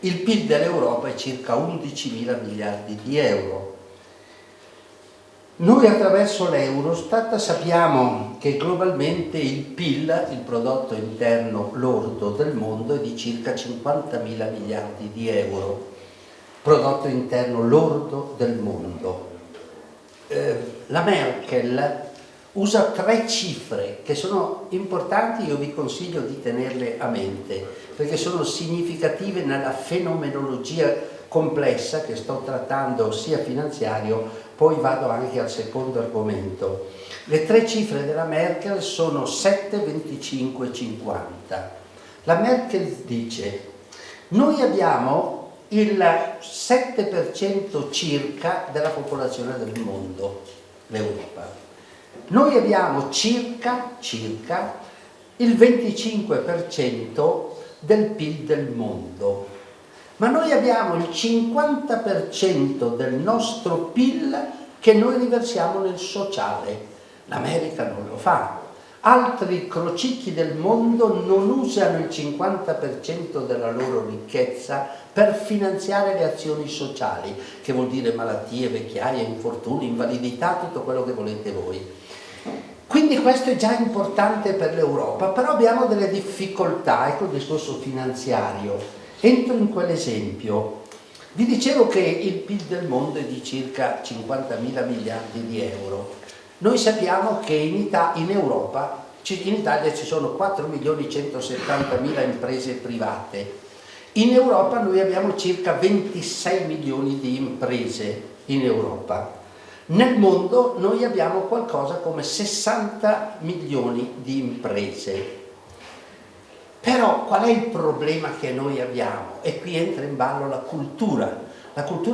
Il PIL dell'Europa è circa 11.000 miliardi di euro. Noi attraverso l'Eurostat sappiamo che globalmente il PIL, il prodotto interno lordo del mondo, è di circa 50.000 miliardi di euro. Prodotto interno lordo del mondo. La Merkel usa 3 cifre che sono importanti, io vi consiglio di tenerle a mente, perché sono significative nella fenomenologia complessa che sto trattando, sia finanziario, poi vado anche al secondo argomento. Le 3 cifre della Merkel sono 7, 25 e 50. La Merkel dice: noi abbiamo il 7% circa della popolazione del mondo, l'Europa. Noi abbiamo circa il 25% del PIL del mondo, ma noi abbiamo il 50% del nostro PIL che noi riversiamo nel sociale. L'America non lo fa. Altri crocicchi del mondo non usano il 50% della loro ricchezza per finanziare le azioni sociali, che vuol dire malattie, vecchiaie, infortuni, invalidità, tutto quello che volete voi. Quindi questo è già importante per l'Europa, però abbiamo delle difficoltà, ecco il discorso finanziario. Entro in quell'esempio. Vi dicevo che il PIL del mondo è di circa 50.000 miliardi di euro. Noi sappiamo che in Italia ci sono 4.170.000 imprese private. In Europa noi abbiamo circa 26 milioni di imprese in Europa. Nel mondo noi abbiamo qualcosa come 60 milioni di imprese. Però qual è il problema che noi abbiamo? E qui entra in ballo la cultura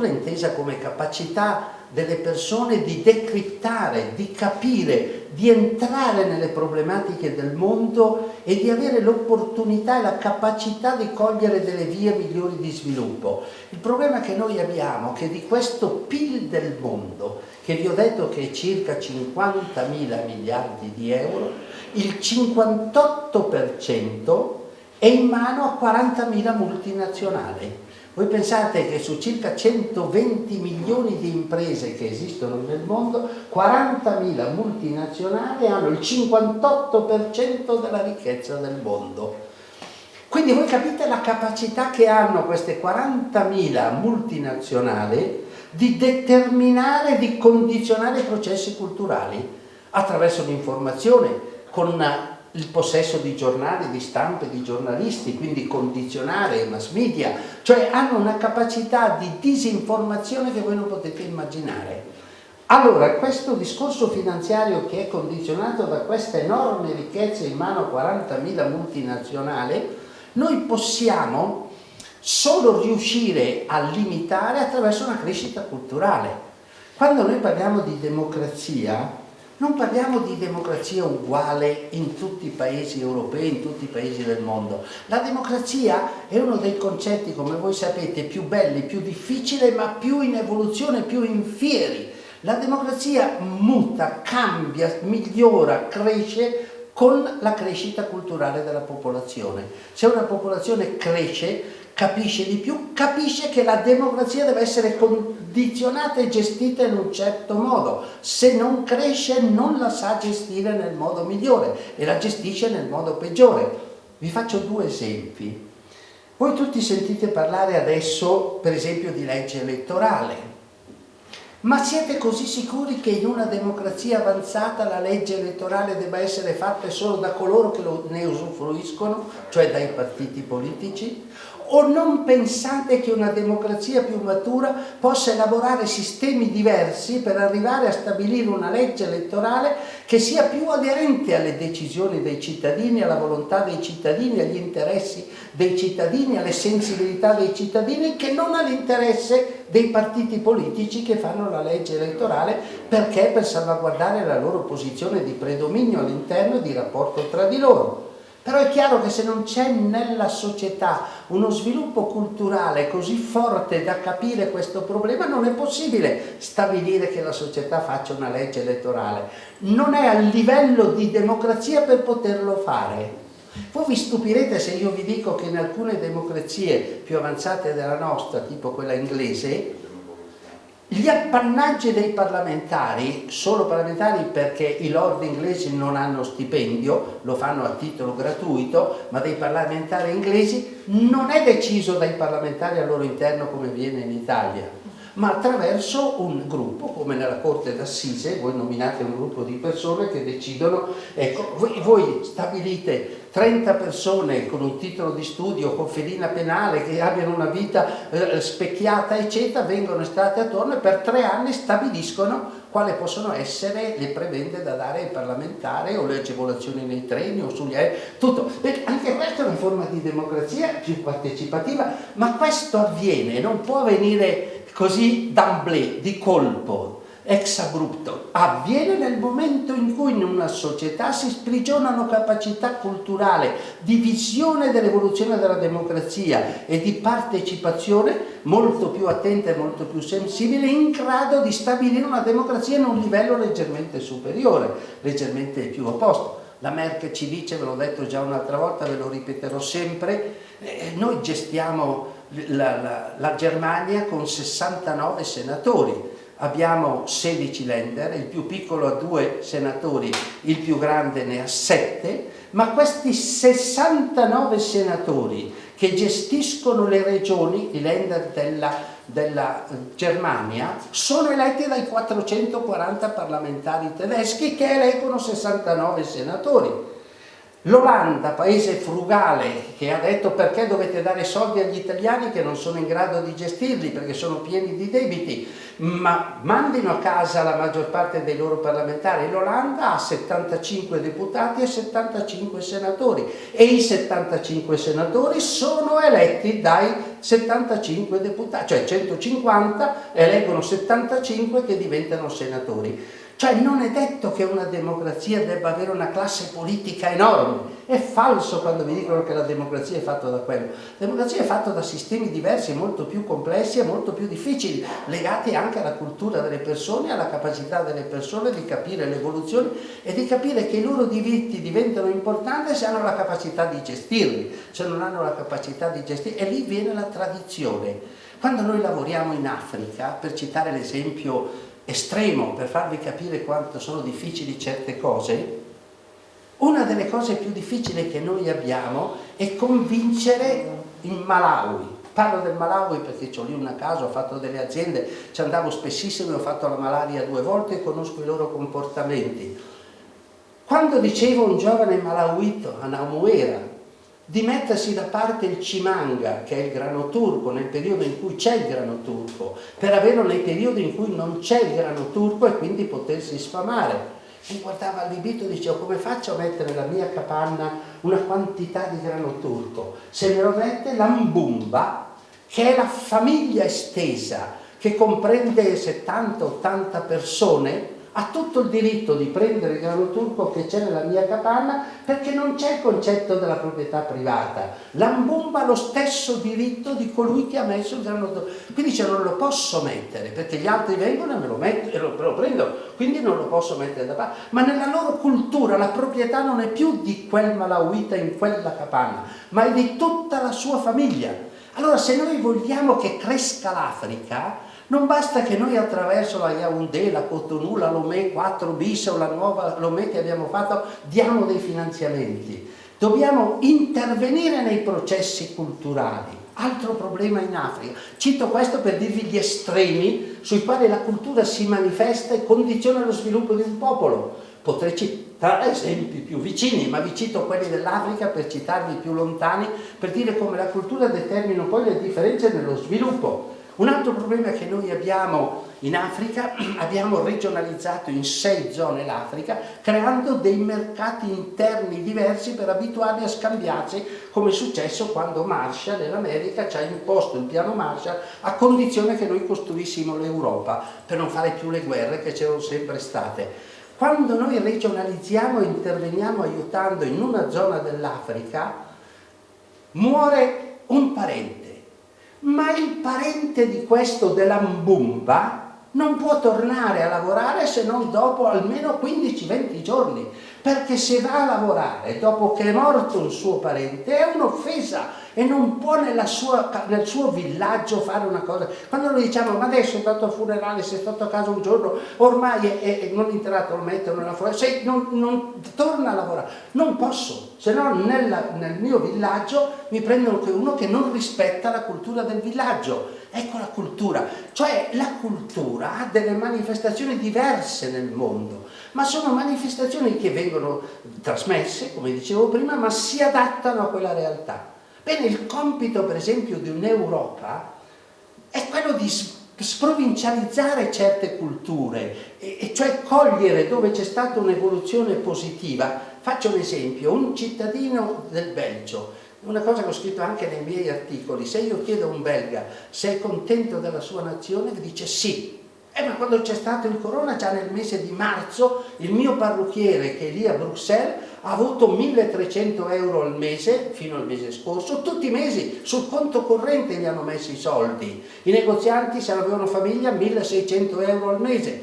intesa come capacità delle persone di decriptare, di capire, di entrare nelle problematiche del mondo e di avere l'opportunità e la capacità di cogliere delle vie migliori di sviluppo. Il problema che noi abbiamo è che di questo PIL del mondo, che vi ho detto che è circa 50.000 miliardi di euro, il 58% è in mano a 40.000 multinazionali. Voi pensate che su circa 120 milioni di imprese che esistono nel mondo, 40.000 multinazionali hanno il 58% della ricchezza del mondo. Quindi voi capite la capacità che hanno queste 40.000 multinazionali di determinare, di condizionare i processi culturali attraverso l'informazione, con il possesso di giornali, di stampe, di giornalisti, quindi condizionare i mass media, cioè hanno una capacità di disinformazione che voi non potete immaginare. Allora, questo discorso finanziario che è condizionato da questa enorme ricchezza in mano a 40.000 multinazionali, noi possiamo solo riuscire a limitare attraverso una crescita culturale. Quando noi parliamo di democrazia, non parliamo di democrazia uguale in tutti i paesi europei, in tutti i paesi del mondo. La democrazia è uno dei concetti, come voi sapete, più belli, più difficili, ma più in evoluzione, più in fieri. La democrazia muta, cambia, migliora, cresce con la crescita culturale della popolazione. Se una popolazione cresce, capisce di più, capisce che la democrazia deve essere condizionata e gestita in un certo modo. Se non cresce non la sa gestire nel modo migliore e la gestisce nel modo peggiore. Vi faccio 2 esempi. Voi tutti sentite parlare adesso, per esempio, di legge elettorale. Ma siete così sicuri che in una democrazia avanzata la legge elettorale debba essere fatta solo da coloro che ne usufruiscono, cioè dai partiti politici? O non pensate che una democrazia più matura possa elaborare sistemi diversi per arrivare a stabilire una legge elettorale che sia più aderente alle decisioni dei cittadini, alla volontà dei cittadini, agli interessi dei cittadini, alle sensibilità dei cittadini, che non all'interesse dei partiti politici che fanno la legge elettorale perché per salvaguardare la loro posizione di predominio all'interno e di rapporto tra di loro. Però è chiaro che se non c'è nella società uno sviluppo culturale così forte da capire questo problema, non è possibile stabilire che la società faccia una legge elettorale. Non è a livello di democrazia per poterlo fare. Voi vi stupirete se io vi dico che in alcune democrazie più avanzate della nostra, tipo quella inglese, gli appannaggi dei parlamentari, solo parlamentari perché i lord inglesi non hanno stipendio, lo fanno a titolo gratuito, ma dei parlamentari inglesi non è deciso dai parlamentari al loro interno come viene in Italia, ma attraverso un gruppo, come nella Corte d'Assise, voi nominate un gruppo di persone che decidono, ecco, voi stabilite 30 persone con un titolo di studio, con fedina penale, che abbiano una vita specchiata, eccetera, vengono estratte attorno e per 3 anni stabiliscono quali possono essere le prebende da dare ai parlamentari o le agevolazioni nei treni o sugli aerei, tutto. Anche questa è una forma di democrazia più partecipativa, ma questo avviene, non può avvenire così d'emblée, di colpo, ex abrupto, avviene nel momento in cui in una società si sprigionano capacità culturale di visione dell'evoluzione della democrazia e di partecipazione molto più attenta e molto più sensibile, in grado di stabilire una democrazia in un livello leggermente superiore, leggermente più opposto. La Merkel ci dice, ve l'ho detto già un'altra volta, ve lo ripeterò sempre, noi gestiamo la Germania con 69 senatori. Abbiamo 16 Länder, il più piccolo ha 2 senatori, il più grande ne ha 7, ma questi 69 senatori che gestiscono le regioni, i Länder della Germania, sono eletti dai 440 parlamentari tedeschi che eleggono 69 senatori. L'Olanda, paese frugale, che ha detto perché dovete dare soldi agli italiani che non sono in grado di gestirli perché sono pieni di debiti, ma mandino a casa la maggior parte dei loro parlamentari. L'Olanda ha 75 deputati e 75 senatori e i 75 senatori sono eletti dai 75 deputati, cioè 150 eleggono 75 che diventano senatori. Cioè non è detto che una democrazia debba avere una classe politica enorme. È falso quando vi dicono che la democrazia è fatta da quello. La democrazia è fatta da sistemi diversi, molto più complessi e molto più difficili, legati anche alla cultura delle persone, alla capacità delle persone di capire l'evoluzione e di capire che i loro diritti diventano importanti se hanno la capacità di gestirli. Se non hanno la capacità di gestirli, e lì viene la tradizione. Quando noi lavoriamo in Africa, per citare l'esempio estremo per farvi capire quanto sono difficili certe cose, una delle cose più difficili che noi abbiamo è convincere in Malawi. Parlo del Malawi perché ho lì una casa, ho fatto delle aziende, ci andavo spessissimo, ho fatto la malaria 2 volte e conosco i loro comportamenti. Quando diceva un giovane malauito a Naumuera di mettersi da parte il cimanga, che è il grano turco, nel periodo in cui c'è il grano turco, per averlo nei periodi in cui non c'è il grano turco e quindi potersi sfamare. Mi guardava allibito e diceva: come faccio a mettere nella mia capanna una quantità di grano turco? Se me lo mette l'ambumba, che è la famiglia estesa, che comprende 70-80 persone, ha tutto il diritto di prendere il grano turco che c'è nella mia capanna, perché non c'è il concetto della proprietà privata. L'ambumba ha lo stesso diritto di colui che ha messo il grano turco. Quindi dice: non lo posso mettere perché gli altri vengono e me lo metto e lo prendo, quindi non lo posso mettere da parte. Ma nella loro cultura la proprietà non è più di quel malauita in quella capanna, ma è di tutta la sua famiglia. Allora, se noi vogliamo che cresca l'Africa, non basta che noi attraverso la Yaoundé, la Cotonou, la Lomé 4 bis o la nuova Lomé che abbiamo fatto diamo dei finanziamenti. Dobbiamo intervenire nei processi culturali. Altro problema in Africa. Cito questo per dirvi gli estremi sui quali la cultura si manifesta e condiziona lo sviluppo di un popolo. Potrei citare esempi più vicini, ma vi cito quelli dell'Africa per citarvi più lontani, per dire come la cultura determina poi le differenze nello sviluppo. Un altro problema che noi abbiamo in Africa, abbiamo regionalizzato in 6 zone l'Africa, creando dei mercati interni diversi per abituarli a scambiarsi, come è successo quando Marshall nell'America ci ha imposto il piano Marshall a condizione che noi costruissimo l'Europa per non fare più le guerre che c'erano sempre state. Quando noi regionalizziamo e interveniamo aiutando in una zona dell'Africa, muore un parente. Ma il parente di questo dell'ambumba non può tornare a lavorare se non dopo almeno 15-20 giorni, perché se va a lavorare dopo che è morto un suo parente è un'offesa e non può nel suo villaggio fare una cosa. Quando noi diciamo: ma adesso è stato al funerale, sei stato a casa un giorno, ormai è non entrato, lo mettono nella fuori, se non torna a lavorare, non posso, se no nel mio villaggio mi prendono uno che non rispetta la cultura del villaggio. Ecco la cultura, cioè la cultura ha delle manifestazioni diverse nel mondo, ma sono manifestazioni che vengono trasmesse, come dicevo prima, ma si adattano a quella realtà. Bene, il compito per esempio di un'Europa è quello di sprovincializzare certe culture, e cioè cogliere dove c'è stata un'evoluzione positiva. Faccio un esempio: un cittadino del Belgio, una cosa che ho scritto anche nei miei articoli, se io chiedo a un belga se è contento della sua nazione, mi dice sì. Ma quando c'è stato il corona, già nel mese di marzo, il mio parrucchiere, che è lì a Bruxelles, ha avuto 1.300 euro al mese, fino al mese scorso, tutti i mesi, sul conto corrente gli hanno messo i soldi. I negozianti, se avevano famiglia, 1.600 euro al mese.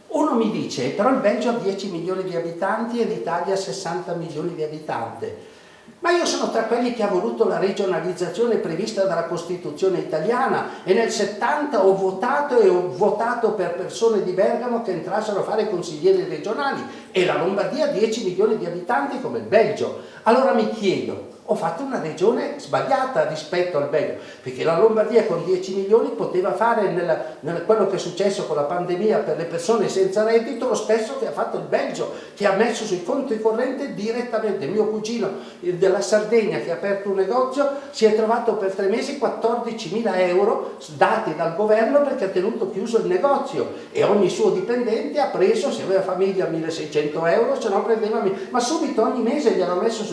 Uno mi dice: però il Belgio ha 10 milioni di abitanti e l'Italia ha 60 milioni di abitanti. Ma io sono tra quelli che ha voluto la regionalizzazione prevista dalla Costituzione italiana, e nel 70 ho votato per persone di Bergamo che entrassero a fare consiglieri regionali, e la Lombardia ha 10 milioni di abitanti come il Belgio. Allora mi chiedo: ho fatto una regione sbagliata rispetto al Belgio, perché la Lombardia con 10 milioni poteva fare quello che è successo con la pandemia per le persone senza reddito lo stesso che ha fatto il Belgio, che ha messo sui conti correnti direttamente. Mio cugino della Sardegna, che ha aperto un negozio, si è trovato per 3 mesi 14.000 euro dati dal governo perché ha tenuto chiuso il negozio, e ogni suo dipendente ha preso, se aveva famiglia, 1.600 euro, se no prendeva, ma subito ogni mese gli hanno messo su.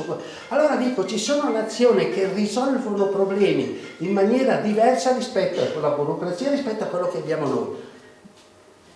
Allora dico, ci sono nazioni che risolvono problemi in maniera diversa rispetto alla burocrazia, rispetto a quello che abbiamo noi.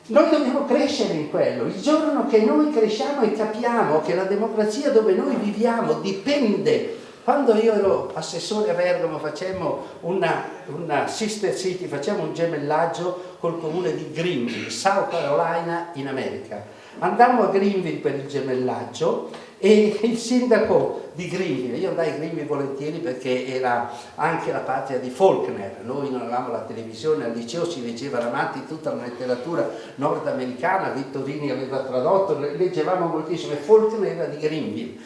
Noi dobbiamo crescere in quello. Il giorno che noi cresciamo e capiamo che la democrazia dove noi viviamo dipende. Quando io ero assessore a Bergamo facemmo una sister city, facciamo un gemellaggio col comune di Greenville, South Carolina in America. Andammo a Greenville per il gemellaggio, e il sindaco di Greenville, io andai a Greenville volentieri perché era anche la patria di Faulkner. Noi non avevamo la televisione, al liceo si leggeva davanti tutta la letteratura nordamericana, Vittorini aveva tradotto, leggevamo moltissimo, e Faulkner era di Greenville.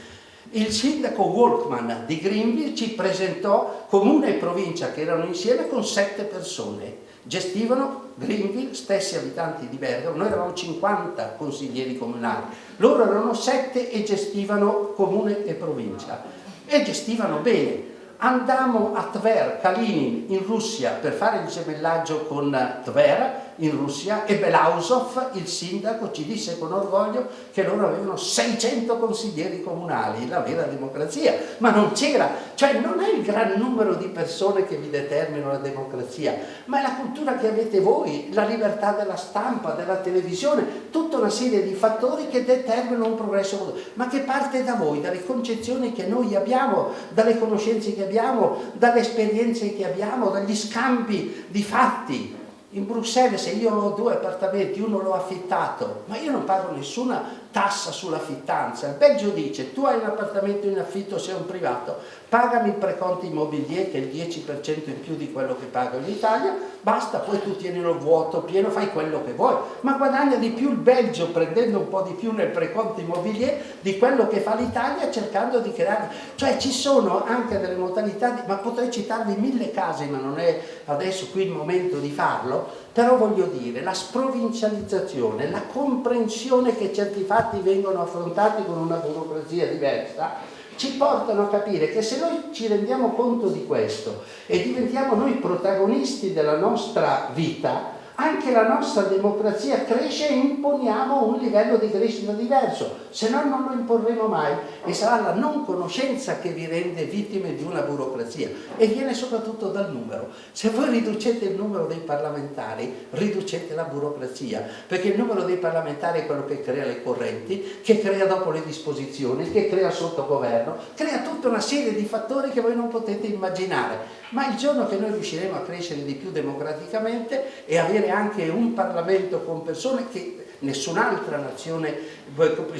Il sindaco Walkman di Greenville ci presentò comune e provincia che erano insieme con 7 persone. gestivano Greenville, stessi abitanti di Bergamo. Noi eravamo 50 consiglieri comunali, loro erano 7 e gestivano comune e provincia, e gestivano bene. Andammo a Tver, Kalinin in Russia per fare il gemellaggio con Tver in Russia, e Belausov, il sindaco, ci disse con orgoglio che loro avevano 600 consiglieri comunali, la vera democrazia. Ma non c'era, cioè non è il gran numero di persone che vi determinano la democrazia, ma è la cultura che avete voi, la libertà della stampa, della televisione, tutta una serie di fattori che determinano un progresso, ma che parte da voi, dalle concezioni che noi abbiamo, dalle conoscenze che abbiamo, dalle esperienze che abbiamo, dagli scambi di fatti. In Bruxelles, se io ho 2 appartamenti, uno l'ho affittato, ma io non pago nessuna tassa sull'affittanza. Il Belgio dice: tu hai un appartamento in affitto, sei un privato, pagami il preconto immobiliare, che è il 10% in più di quello che pago in Italia, basta, poi tu tienilo vuoto, pieno, fai quello che vuoi. Ma guadagna di più il Belgio prendendo un po' di più nel preconto immobiliare di quello che fa l'Italia, cercando di creare. Cioè ci sono anche delle modalità, ma potrei citarvi 1000 casi, ma non è adesso qui il momento di farlo. Però voglio dire, la sprovincializzazione, la comprensione che certi fatti vengono affrontati con una burocrazia diversa, ci portano a capire che se noi ci rendiamo conto di questo e diventiamo noi protagonisti della nostra vita, anche la nostra democrazia cresce e imponiamo un livello di crescita diverso, se no non lo imporremo mai, e sarà la non conoscenza che vi rende vittime di una burocrazia, e viene soprattutto dal numero. Se voi riducete il numero dei parlamentari, riducete la burocrazia, perché il numero dei parlamentari è quello che crea le correnti, che crea dopo le disposizioni, che crea sottogoverno, crea tutta una serie di fattori che voi non potete immaginare. Ma il giorno che noi riusciremo a crescere di più democraticamente e avere anche un Parlamento con persone che nessun'altra nazione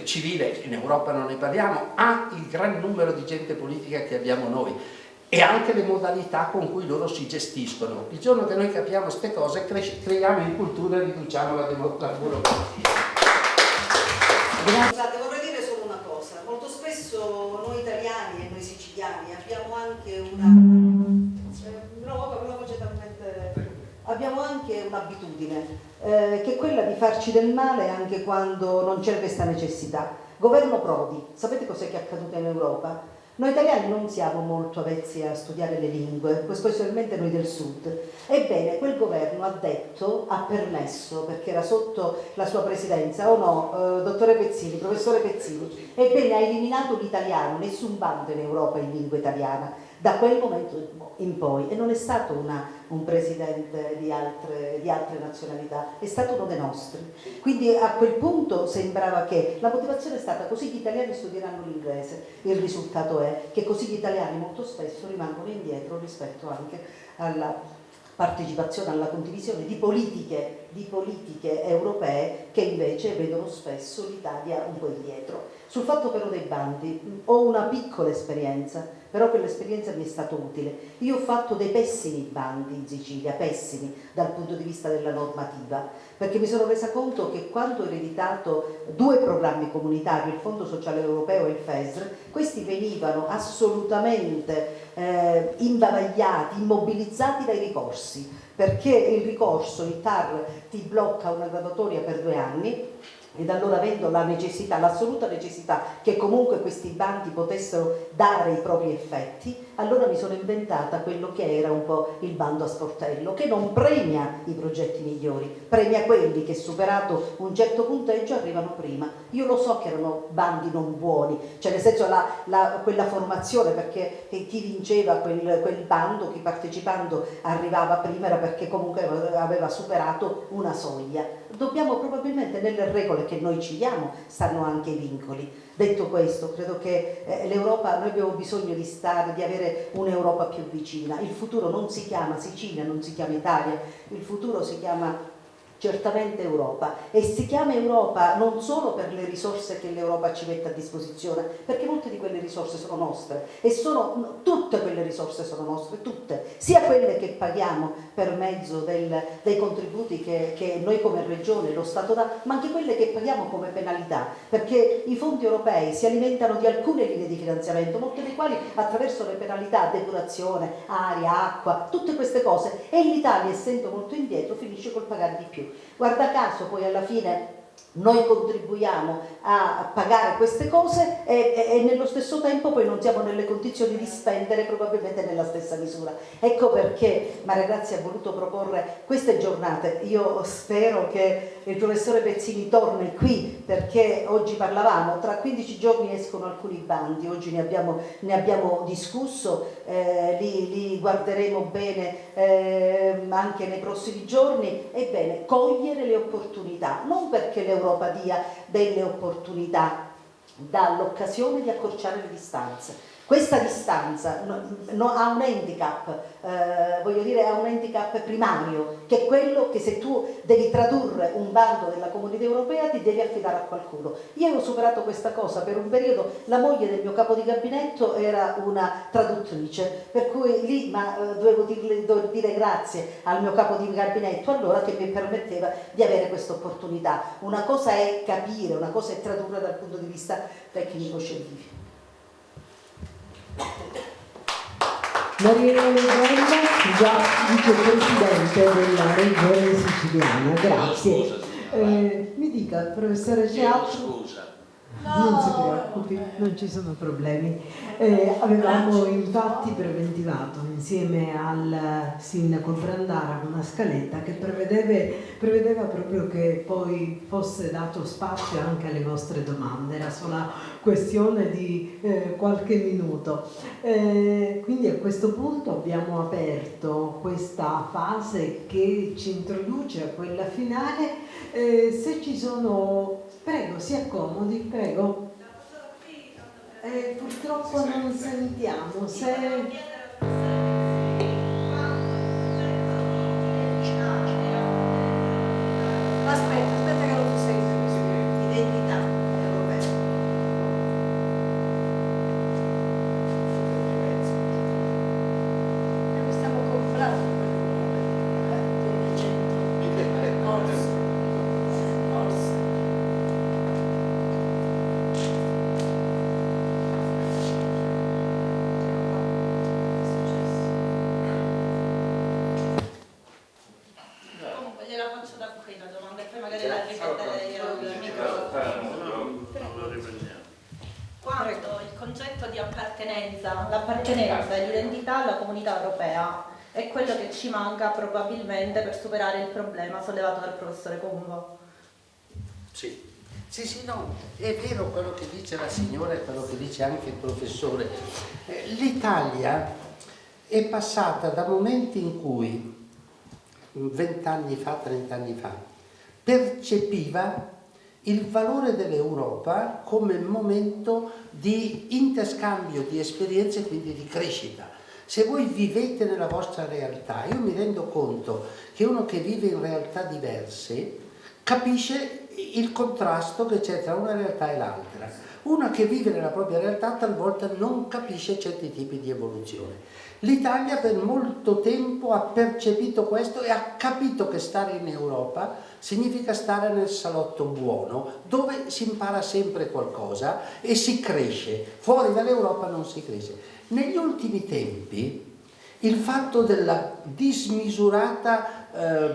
civile, in Europa non ne parliamo, ha il gran numero di gente politica che abbiamo noi, e anche le modalità con cui loro si gestiscono. Il giorno che noi capiamo queste cose, creiamo in cultura e riduciamo la burocrazia. Scusate, vorrei dire solo una cosa. Molto spesso noi italiani e noi siciliani abbiamo anche abbiamo anche un'abitudine, che è quella di farci del male anche quando non c'è questa necessità. Governo Prodi, sapete cos'è che è accaduto in Europa? Noi italiani non siamo molto avvezzi a studiare le lingue, specialmente noi del sud. Ebbene, quel governo ha permesso, perché era sotto la sua presidenza, o no, dottore Pezzini, professore Pezzini, ebbene ha eliminato l'italiano, nessun bando in Europa in lingua italiana, da quel momento in poi, e non è stato un presidente di altre nazionalità, è stato uno dei nostri. Quindi a quel punto sembrava che la motivazione è stata: così gli italiani studieranno l'inglese. Il risultato è che così gli italiani molto spesso rimangono indietro rispetto anche alla partecipazione, alla condivisione di politiche europee che invece vedono spesso l'Italia un po' indietro. Sul fatto però dei bandi ho una piccola esperienza, però quell'esperienza mi è stata utile. Io ho fatto dei pessimi bandi in Sicilia, pessimi dal punto di vista della normativa, perché mi sono resa conto che quando ho ereditato 2 programmi comunitari, il Fondo Sociale Europeo e il FESR, questi venivano assolutamente imbavagliati, immobilizzati dai ricorsi, perché il ricorso, il TAR, ti blocca una graduatoria per 2 anni, ed allora, avendo la necessità, l'assoluta necessità che comunque questi bandi potessero dare i propri effetti, allora mi sono inventata quello che era un po' il bando a sportello, che non premia i progetti migliori, premia quelli che, superato un certo punteggio, arrivano prima. Io lo so che erano bandi non buoni, cioè nel senso quella formazione, perché chi vinceva quel bando, chi partecipando arrivava prima, era perché comunque aveva superato una soglia. Dobbiamo probabilmente, nelle regole che noi ci diamo, stanno anche i vincoli. Detto questo, credo che l'Europa, noi abbiamo bisogno di avere un'Europa più vicina. Il futuro non si chiama Sicilia, non si chiama Italia, il futuro si chiama certamente Europa, e si chiama Europa non solo per le risorse che l'Europa ci mette a disposizione, perché molte di quelle risorse sono nostre e tutte quelle risorse sono nostre, tutte, sia quelle che paghiamo per mezzo dei contributi che noi come Regione, lo Stato dà, ma anche quelle che paghiamo come penalità, perché i fondi europei si alimentano di alcune linee di finanziamento, molte delle quali attraverso le penalità, depurazione, aria, acqua, tutte queste cose, e l'Italia, essendo molto indietro, finisce col pagare di più. Guarda caso poi alla fine noi contribuiamo a pagare queste cose e nello stesso tempo poi non siamo nelle condizioni di spendere probabilmente nella stessa misura. Ecco perché Maria Grazia ha voluto proporre queste giornate. Io spero che il professore Pezzini torni qui, perché oggi parlavamo, tra 15 giorni escono alcuni bandi, oggi ne abbiamo discusso, li guarderemo bene anche nei prossimi giorni. Ebbene, cogliere le opportunità, non perché l'Europa dia delle opportunità, dà l'occasione di accorciare le distanze. Questa distanza ha un handicap, ha un handicap primario, che è quello che se tu devi tradurre un bando della Comunità Europea ti devi affidare a qualcuno. Io avevo superato questa cosa per un periodo, la moglie del mio capo di gabinetto era una traduttrice, per cui lì dovevo dire grazie al mio capo di gabinetto allora che mi permetteva di avere questa opportunità. Una cosa è capire, una cosa è tradurre dal punto di vista tecnico-scientifico. Mariella Leggenda, già vicepresidente della Regione Siciliana, grazie. Mi dica, professore, c'è altro? Scusa. Non si preoccupi, non ci sono problemi. Avevamo infatti preventivato insieme al sindaco Brandara una scaletta che prevedeva proprio che poi fosse dato spazio anche alle vostre domande, era sola questione di qualche minuto. Quindi a questo punto abbiamo aperto questa fase che ci introduce a quella finale. Se ci sono... Prego, si accomodi, prego. Purtroppo non sentiamo. Aspetta che lo sento. Identità europea. Noi stiamo comprando quanto il concetto di l'appartenenza e l'identità alla comunità europea è quello che ci manca probabilmente per superare il problema sollevato dal professore Combo. Sì, no, è vero quello che dice la signora e quello che dice anche il professore. L'Italia è passata da momenti in cui 20 anni fa, 30 anni fa, percepiva il valore dell'Europa come momento di interscambio di esperienze e quindi di crescita. Se voi vivete nella vostra realtà, io mi rendo conto che uno che vive in realtà diverse capisce il contrasto che c'è tra una realtà e l'altra. Uno che vive nella propria realtà talvolta non capisce certi tipi di evoluzione. L'Italia per molto tempo ha percepito questo e ha capito che stare in Europa significa stare nel salotto buono, dove si impara sempre qualcosa e si cresce. Fuori dall'Europa non si cresce. Negli ultimi tempi il fatto della dismisurata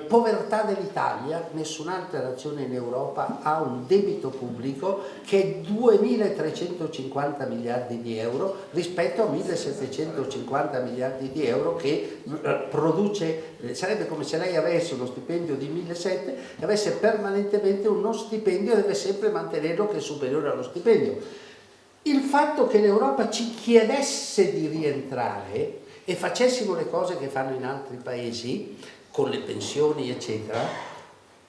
povertà dell'Italia, nessun'altra nazione in Europa ha un debito pubblico che è 2.350 miliardi di euro rispetto a 1.750 miliardi di euro che produce, sarebbe come se lei avesse uno stipendio di 1.700 e avesse permanentemente uno stipendio e deve sempre mantenerlo che è superiore allo stipendio. Il fatto che l'Europa ci chiedesse di rientrare e facessimo le cose che fanno in altri paesi, con le pensioni eccetera,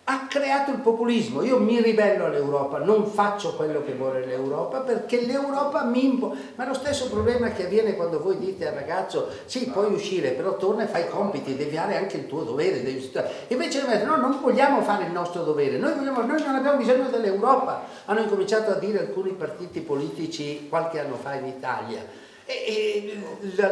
ha creato il populismo. Io mi ribello all'Europa, non faccio quello che vuole l'Europa perché l'Europa mi impone. Ma è lo stesso problema che avviene quando voi dite al ragazzo sì, puoi uscire, però torna e fai i compiti, devi fare anche il tuo dovere. Invece no, non vogliamo fare il nostro dovere, noi non abbiamo bisogno dell'Europa. Hanno incominciato a dire alcuni partiti politici qualche anno fa in Italia.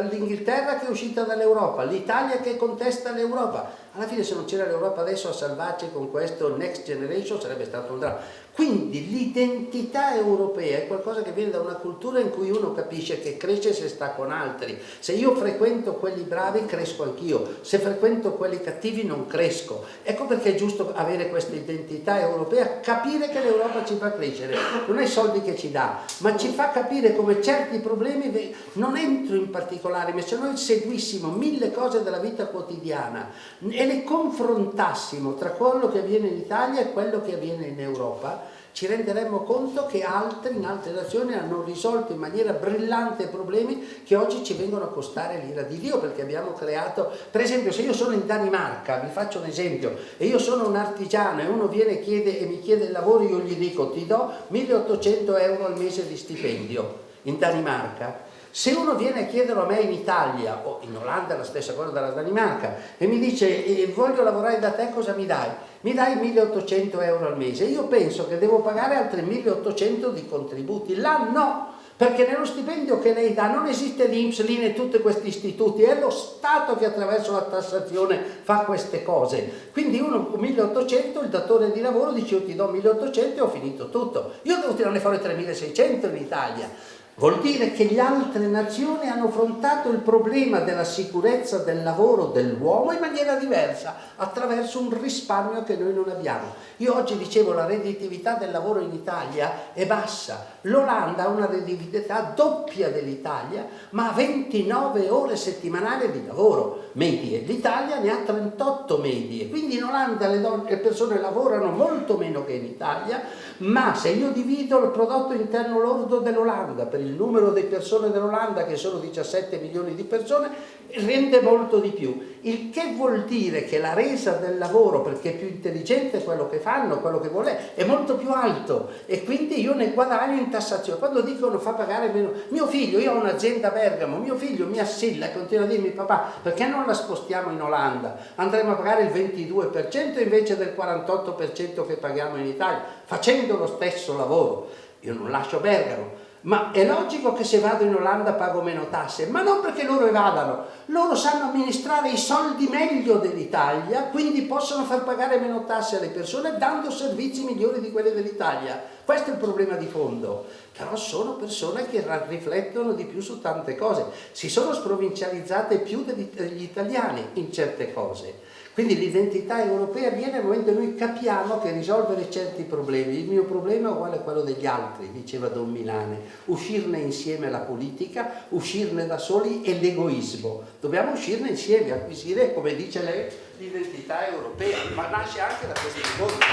L'Inghilterra che è uscita dall'Europa, l'Italia che contesta l'Europa. Alla fine, se non c'era l'Europa adesso a salvarci con questo Next Generation, sarebbe stato un dramma. Quindi l'identità europea è qualcosa che viene da una cultura in cui uno capisce che cresce se sta con altri. Se io frequento quelli bravi, cresco anch'io. Se frequento quelli cattivi, non cresco. Ecco perché è giusto avere questa identità europea, capire che l'Europa ci fa crescere. Non è i soldi che ci dà, ma ci fa capire come certi problemi, non entro in particolare, ma se noi seguissimo 1000 cose della vita quotidiana e le confrontassimo tra quello che avviene in Italia e quello che avviene in Europa, ci renderemmo conto che altri in altre nazioni hanno risolto in maniera brillante problemi che oggi ci vengono a costare l'ira di Dio, perché abbiamo creato, per esempio, se io sono in Danimarca, vi faccio un esempio, e io sono un artigiano e uno viene e mi chiede il lavoro, io gli dico ti do 1.800 euro al mese di stipendio in Danimarca. Se uno viene a chiederlo a me in Italia o in Olanda, la stessa cosa dalla Danimarca, e mi dice voglio lavorare da te, cosa mi dai? Mi dai 1.800 euro al mese. Io penso che devo pagare altri 1.800 di contributi. Là no, perché nello stipendio che lei dà non esiste l'INPS, l'INE e tutti questi istituti, è lo Stato che attraverso la tassazione fa queste cose. Quindi uno con 1.800, il datore di lavoro dice io ti do 1.800 e ho finito tutto. Io devo tirarne fuori 3.600 in Italia. Vuol dire che le altre nazioni hanno affrontato il problema della sicurezza del lavoro dell'uomo in maniera diversa, attraverso un risparmio che noi non abbiamo. Io oggi dicevo la redditività del lavoro in Italia è bassa. L'Olanda ha una redditività doppia dell'Italia, ma ha 29 ore settimanali di lavoro medie. L'Italia ne ha 38 medie. Quindi in Olanda le persone lavorano molto meno che in Italia, ma se io divido il prodotto interno lordo dell'Olanda per il numero di persone dell'Olanda, che sono 17 milioni di persone, rende molto di più. Il che vuol dire che la resa del lavoro, perché è più intelligente quello che fanno, quello che vuole, è molto più alto e quindi io ne guadagno in tassazione. Quando dicono fa pagare meno, mio figlio, io ho un'azienda a Bergamo, mio figlio mi assilla e continua a dirmi papà perché non la spostiamo in Olanda? Andremo a pagare il 22% invece del 48% che paghiamo in Italia, facendo lo stesso lavoro. Io non lascio Bergamo. Ma è logico che se vado in Olanda pago meno tasse, ma non perché loro evadano, loro sanno amministrare i soldi meglio dell'Italia, quindi possono far pagare meno tasse alle persone dando servizi migliori di quelli dell'Italia. Questo è il problema di fondo. Però sono persone che riflettono di più su tante cose, si sono sprovincializzate più degli italiani in certe cose. Quindi l'identità europea viene nel momento in cui noi capiamo che risolvere certi problemi, il mio problema è uguale a quello degli altri, diceva Don Milani, uscirne insieme la politica, uscirne da soli è l'egoismo. Dobbiamo uscirne insieme, acquisire, come dice lei, l'identità europea, ma nasce anche da questi incontri.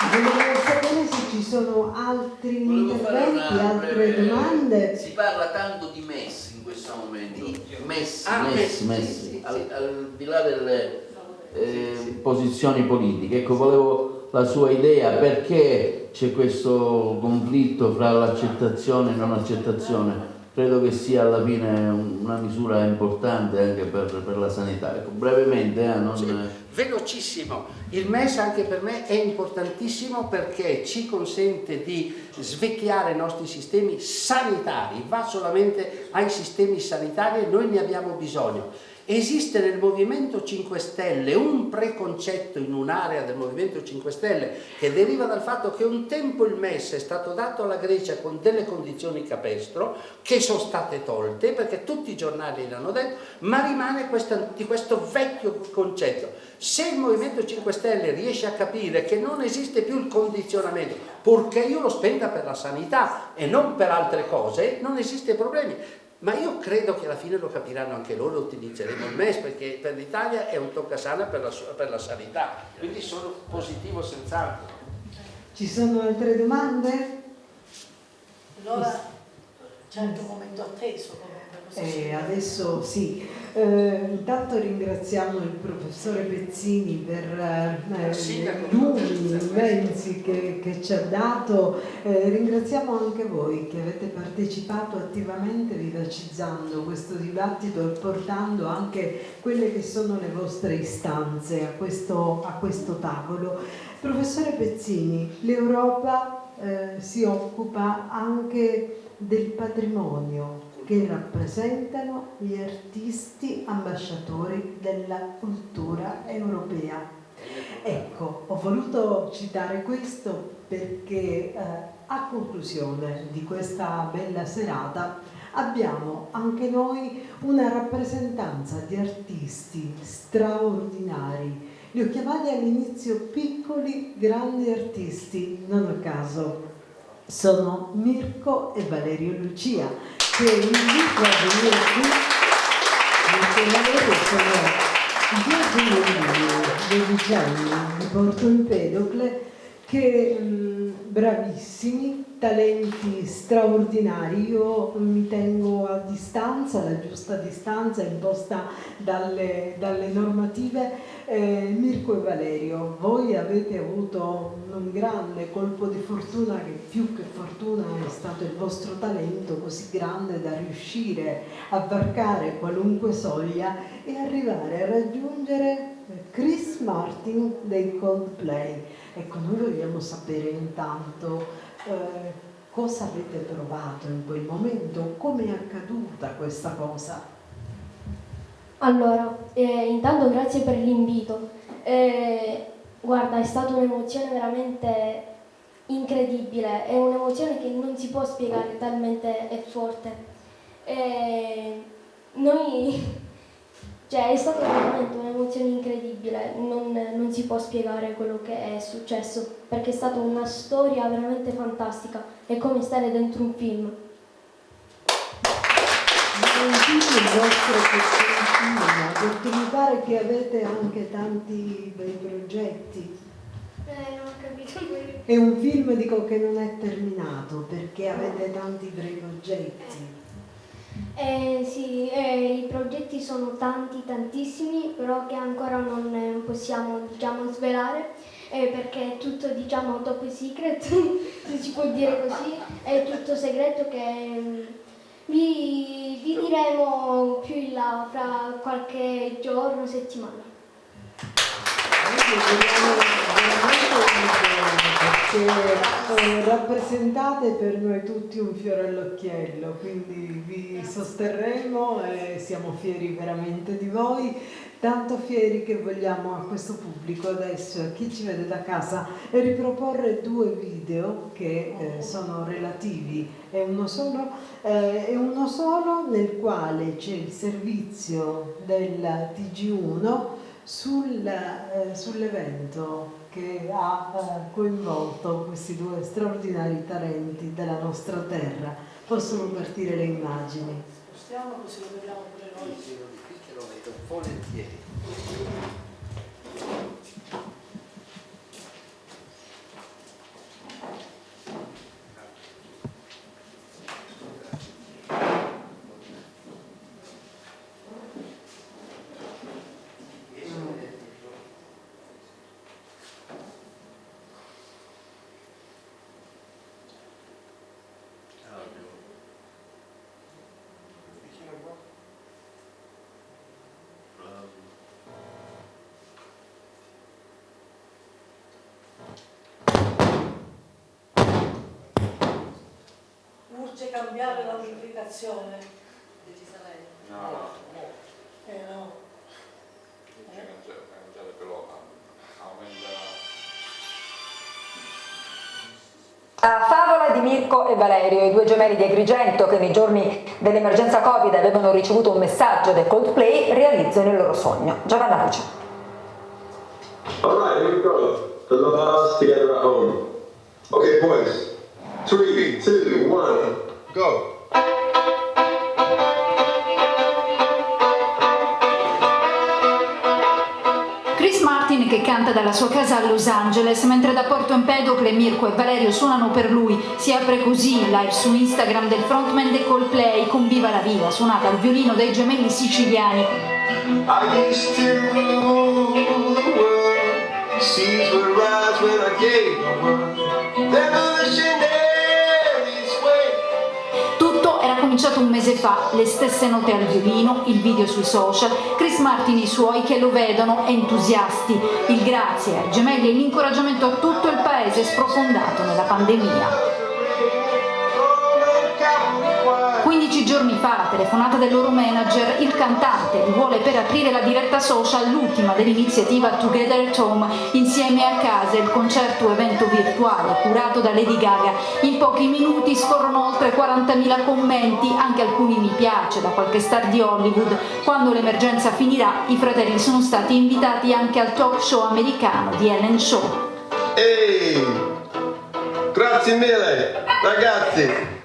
Volevo sapere se ci sono altri interventi, altre domande. Si parla tanto di MES in questo momento, MES. Al di là delle posizioni politiche, ecco, volevo la sua idea, perché c'è questo conflitto fra l'accettazione e non accettazione. Credo che sia alla fine una misura importante anche per la sanità. Ecco, brevemente, Velocissimo, il MES anche per me è importantissimo perché ci consente di svecchiare i nostri sistemi sanitari, va solamente ai sistemi sanitari e noi ne abbiamo bisogno. Esiste nel Movimento 5 Stelle un preconcetto in un'area del Movimento 5 Stelle che deriva dal fatto che un tempo il MES è stato dato alla Grecia con delle condizioni capestro che sono state tolte perché tutti i giornali l'hanno detto, ma rimane questo vecchio concetto. Se il Movimento 5 Stelle riesce a capire che non esiste più il condizionamento, purché io lo spenda per la sanità e non per altre cose, non esiste problemi. Ma io credo che alla fine lo capiranno anche loro, utilizzeremo il MES perché per l'Italia è un toccasana per la sanità, quindi sono positivo Ci sono altre domande? Allora, Certo, un momento atteso comunque. Adesso sì, intanto ringraziamo il professore Pezzini per gli lumi immensi che ci ha dato, ringraziamo anche voi che avete partecipato attivamente vivacizzando questo dibattito e portando anche quelle che sono le vostre istanze a questo tavolo. Professore Pezzini, l'Europa si occupa anche del patrimonio che rappresentano gli artisti ambasciatori della cultura europea. Ecco, ho voluto citare questo perché a conclusione di questa bella serata abbiamo anche noi una rappresentanza di artisti straordinari. Li ho chiamati all'inizio piccoli, grandi artisti, non a caso. Sono Mirko e Valerio Lucia, che invito a venire qui. Mirko e Valerio sono 2 12 anni di Porto Empedocle, che bravissimi, talenti straordinari. Io mi tengo a distanza, la giusta distanza imposta dalle normative. Mirko e Valerio, voi avete avuto un grande colpo di fortuna, che più che fortuna è stato il vostro talento così grande da riuscire a varcare qualunque soglia e arrivare a raggiungere Chris Martin dei Coldplay. Ecco, noi vogliamo sapere intanto cosa avete provato in quel momento, come è accaduta questa cosa. Allora, intanto grazie per l'invito. Guarda, è stata un'emozione veramente incredibile, è un'emozione che non si può spiegare, talmente è forte. Cioè, è stata veramente un'emozione incredibile, non si può spiegare quello che è successo, perché è stata una storia veramente fantastica, è come stare dentro un film. Il vostro film, perché mi pare che avete anche tanti bei progetti. Non ho capito. È un film, dico, che non è terminato perché avete tanti bei progetti. Sì, i progetti sono tantissimi, però che ancora non possiamo, svelare, perché è tutto, top secret, se si può dire così, è tutto segreto che vi diremo più in là, fra qualche giorno, settimana. Perché rappresentate per noi tutti un fiore all'occhiello, quindi vi sosterremo e siamo fieri veramente di voi, tanto fieri che vogliamo a questo pubblico adesso, a chi ci vede da casa, riproporre 2 video che sono relativi, è uno solo nel quale c'è il servizio del TG1 sull'evento che ha coinvolto questi 2 straordinari talenti della nostra terra. Possono partire le immagini. Stiamo così lo vediamo pure noi. Sì, lo vedo volentieri. Urge cambiare la pubblicazione. No. No. Favola di Mirko e Valerio, i 2 gemelli di Agrigento che nei giorni dell'emergenza Covid avevano ricevuto un messaggio dai Coldplay, realizzano il loro sogno. Giovanna Luce. All right, here we go. The love of us together at home. Okay, boys. 3, 2, 1, go. Chris Martin che canta dalla sua casa a Los Angeles, mentre da Porto Empedocle Mirko e Valerio suonano per lui. Si apre così il live su Instagram del frontman dei Coldplay con Viva la Vida, suonata al violino dai gemelli siciliani. I used to rule the world, seas would rise when I gave the word. Revolutionaries wait. Tutto era cominciato un mese fa, le stesse note al violino, il video sui social, Chris Martin e i suoi che lo vedono entusiasti, il grazie ai gemelli e l'incoraggiamento a tutto il paese sprofondato nella pandemia. 15 giorni fa, la telefonata del loro manager, il cantante li vuole per aprire la diretta social, l'ultima dell'iniziativa Together at Home, insieme a casa, il concerto evento virtuale curato da Lady Gaga. In pochi minuti scorrono oltre 40.000 commenti, anche alcuni mi piace da qualche star di Hollywood. Quando l'emergenza finirà, i fratelli sono stati invitati anche al talk show americano di Ellen Show. Ehi, grazie mille, ragazzi.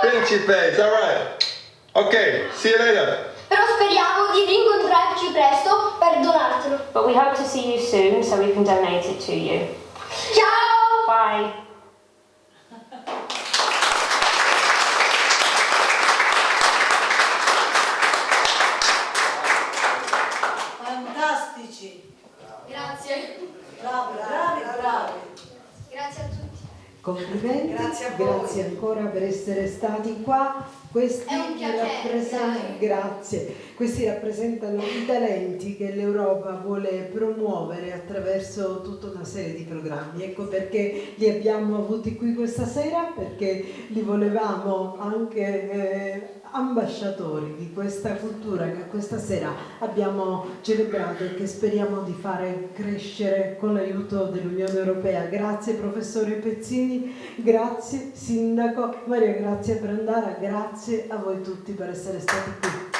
Principe, all right. Ok, see you later. Però speriamo di rincontrarci presto per donartelo. But we hope to see you soon so we can donate it to you. Ciao! Bye. Fantastici. Grazie. Bravi, bravi, bravi. Grazie a tutti. Complimenti, Grazie a voi. ancora per essere stati qua. Questi È un piacere. grazie. Questi rappresentano i talenti che l'Europa vuole promuovere attraverso tutta una serie di programmi. Ecco perché li abbiamo avuti qui questa sera, perché li volevamo anche ambasciatori di questa cultura che questa sera abbiamo celebrato e che speriamo di fare crescere con l'aiuto dell'Unione Europea. Grazie professore Pezzini, grazie sindaco Maria Grazia Brandara, grazie a voi tutti per essere stati qui.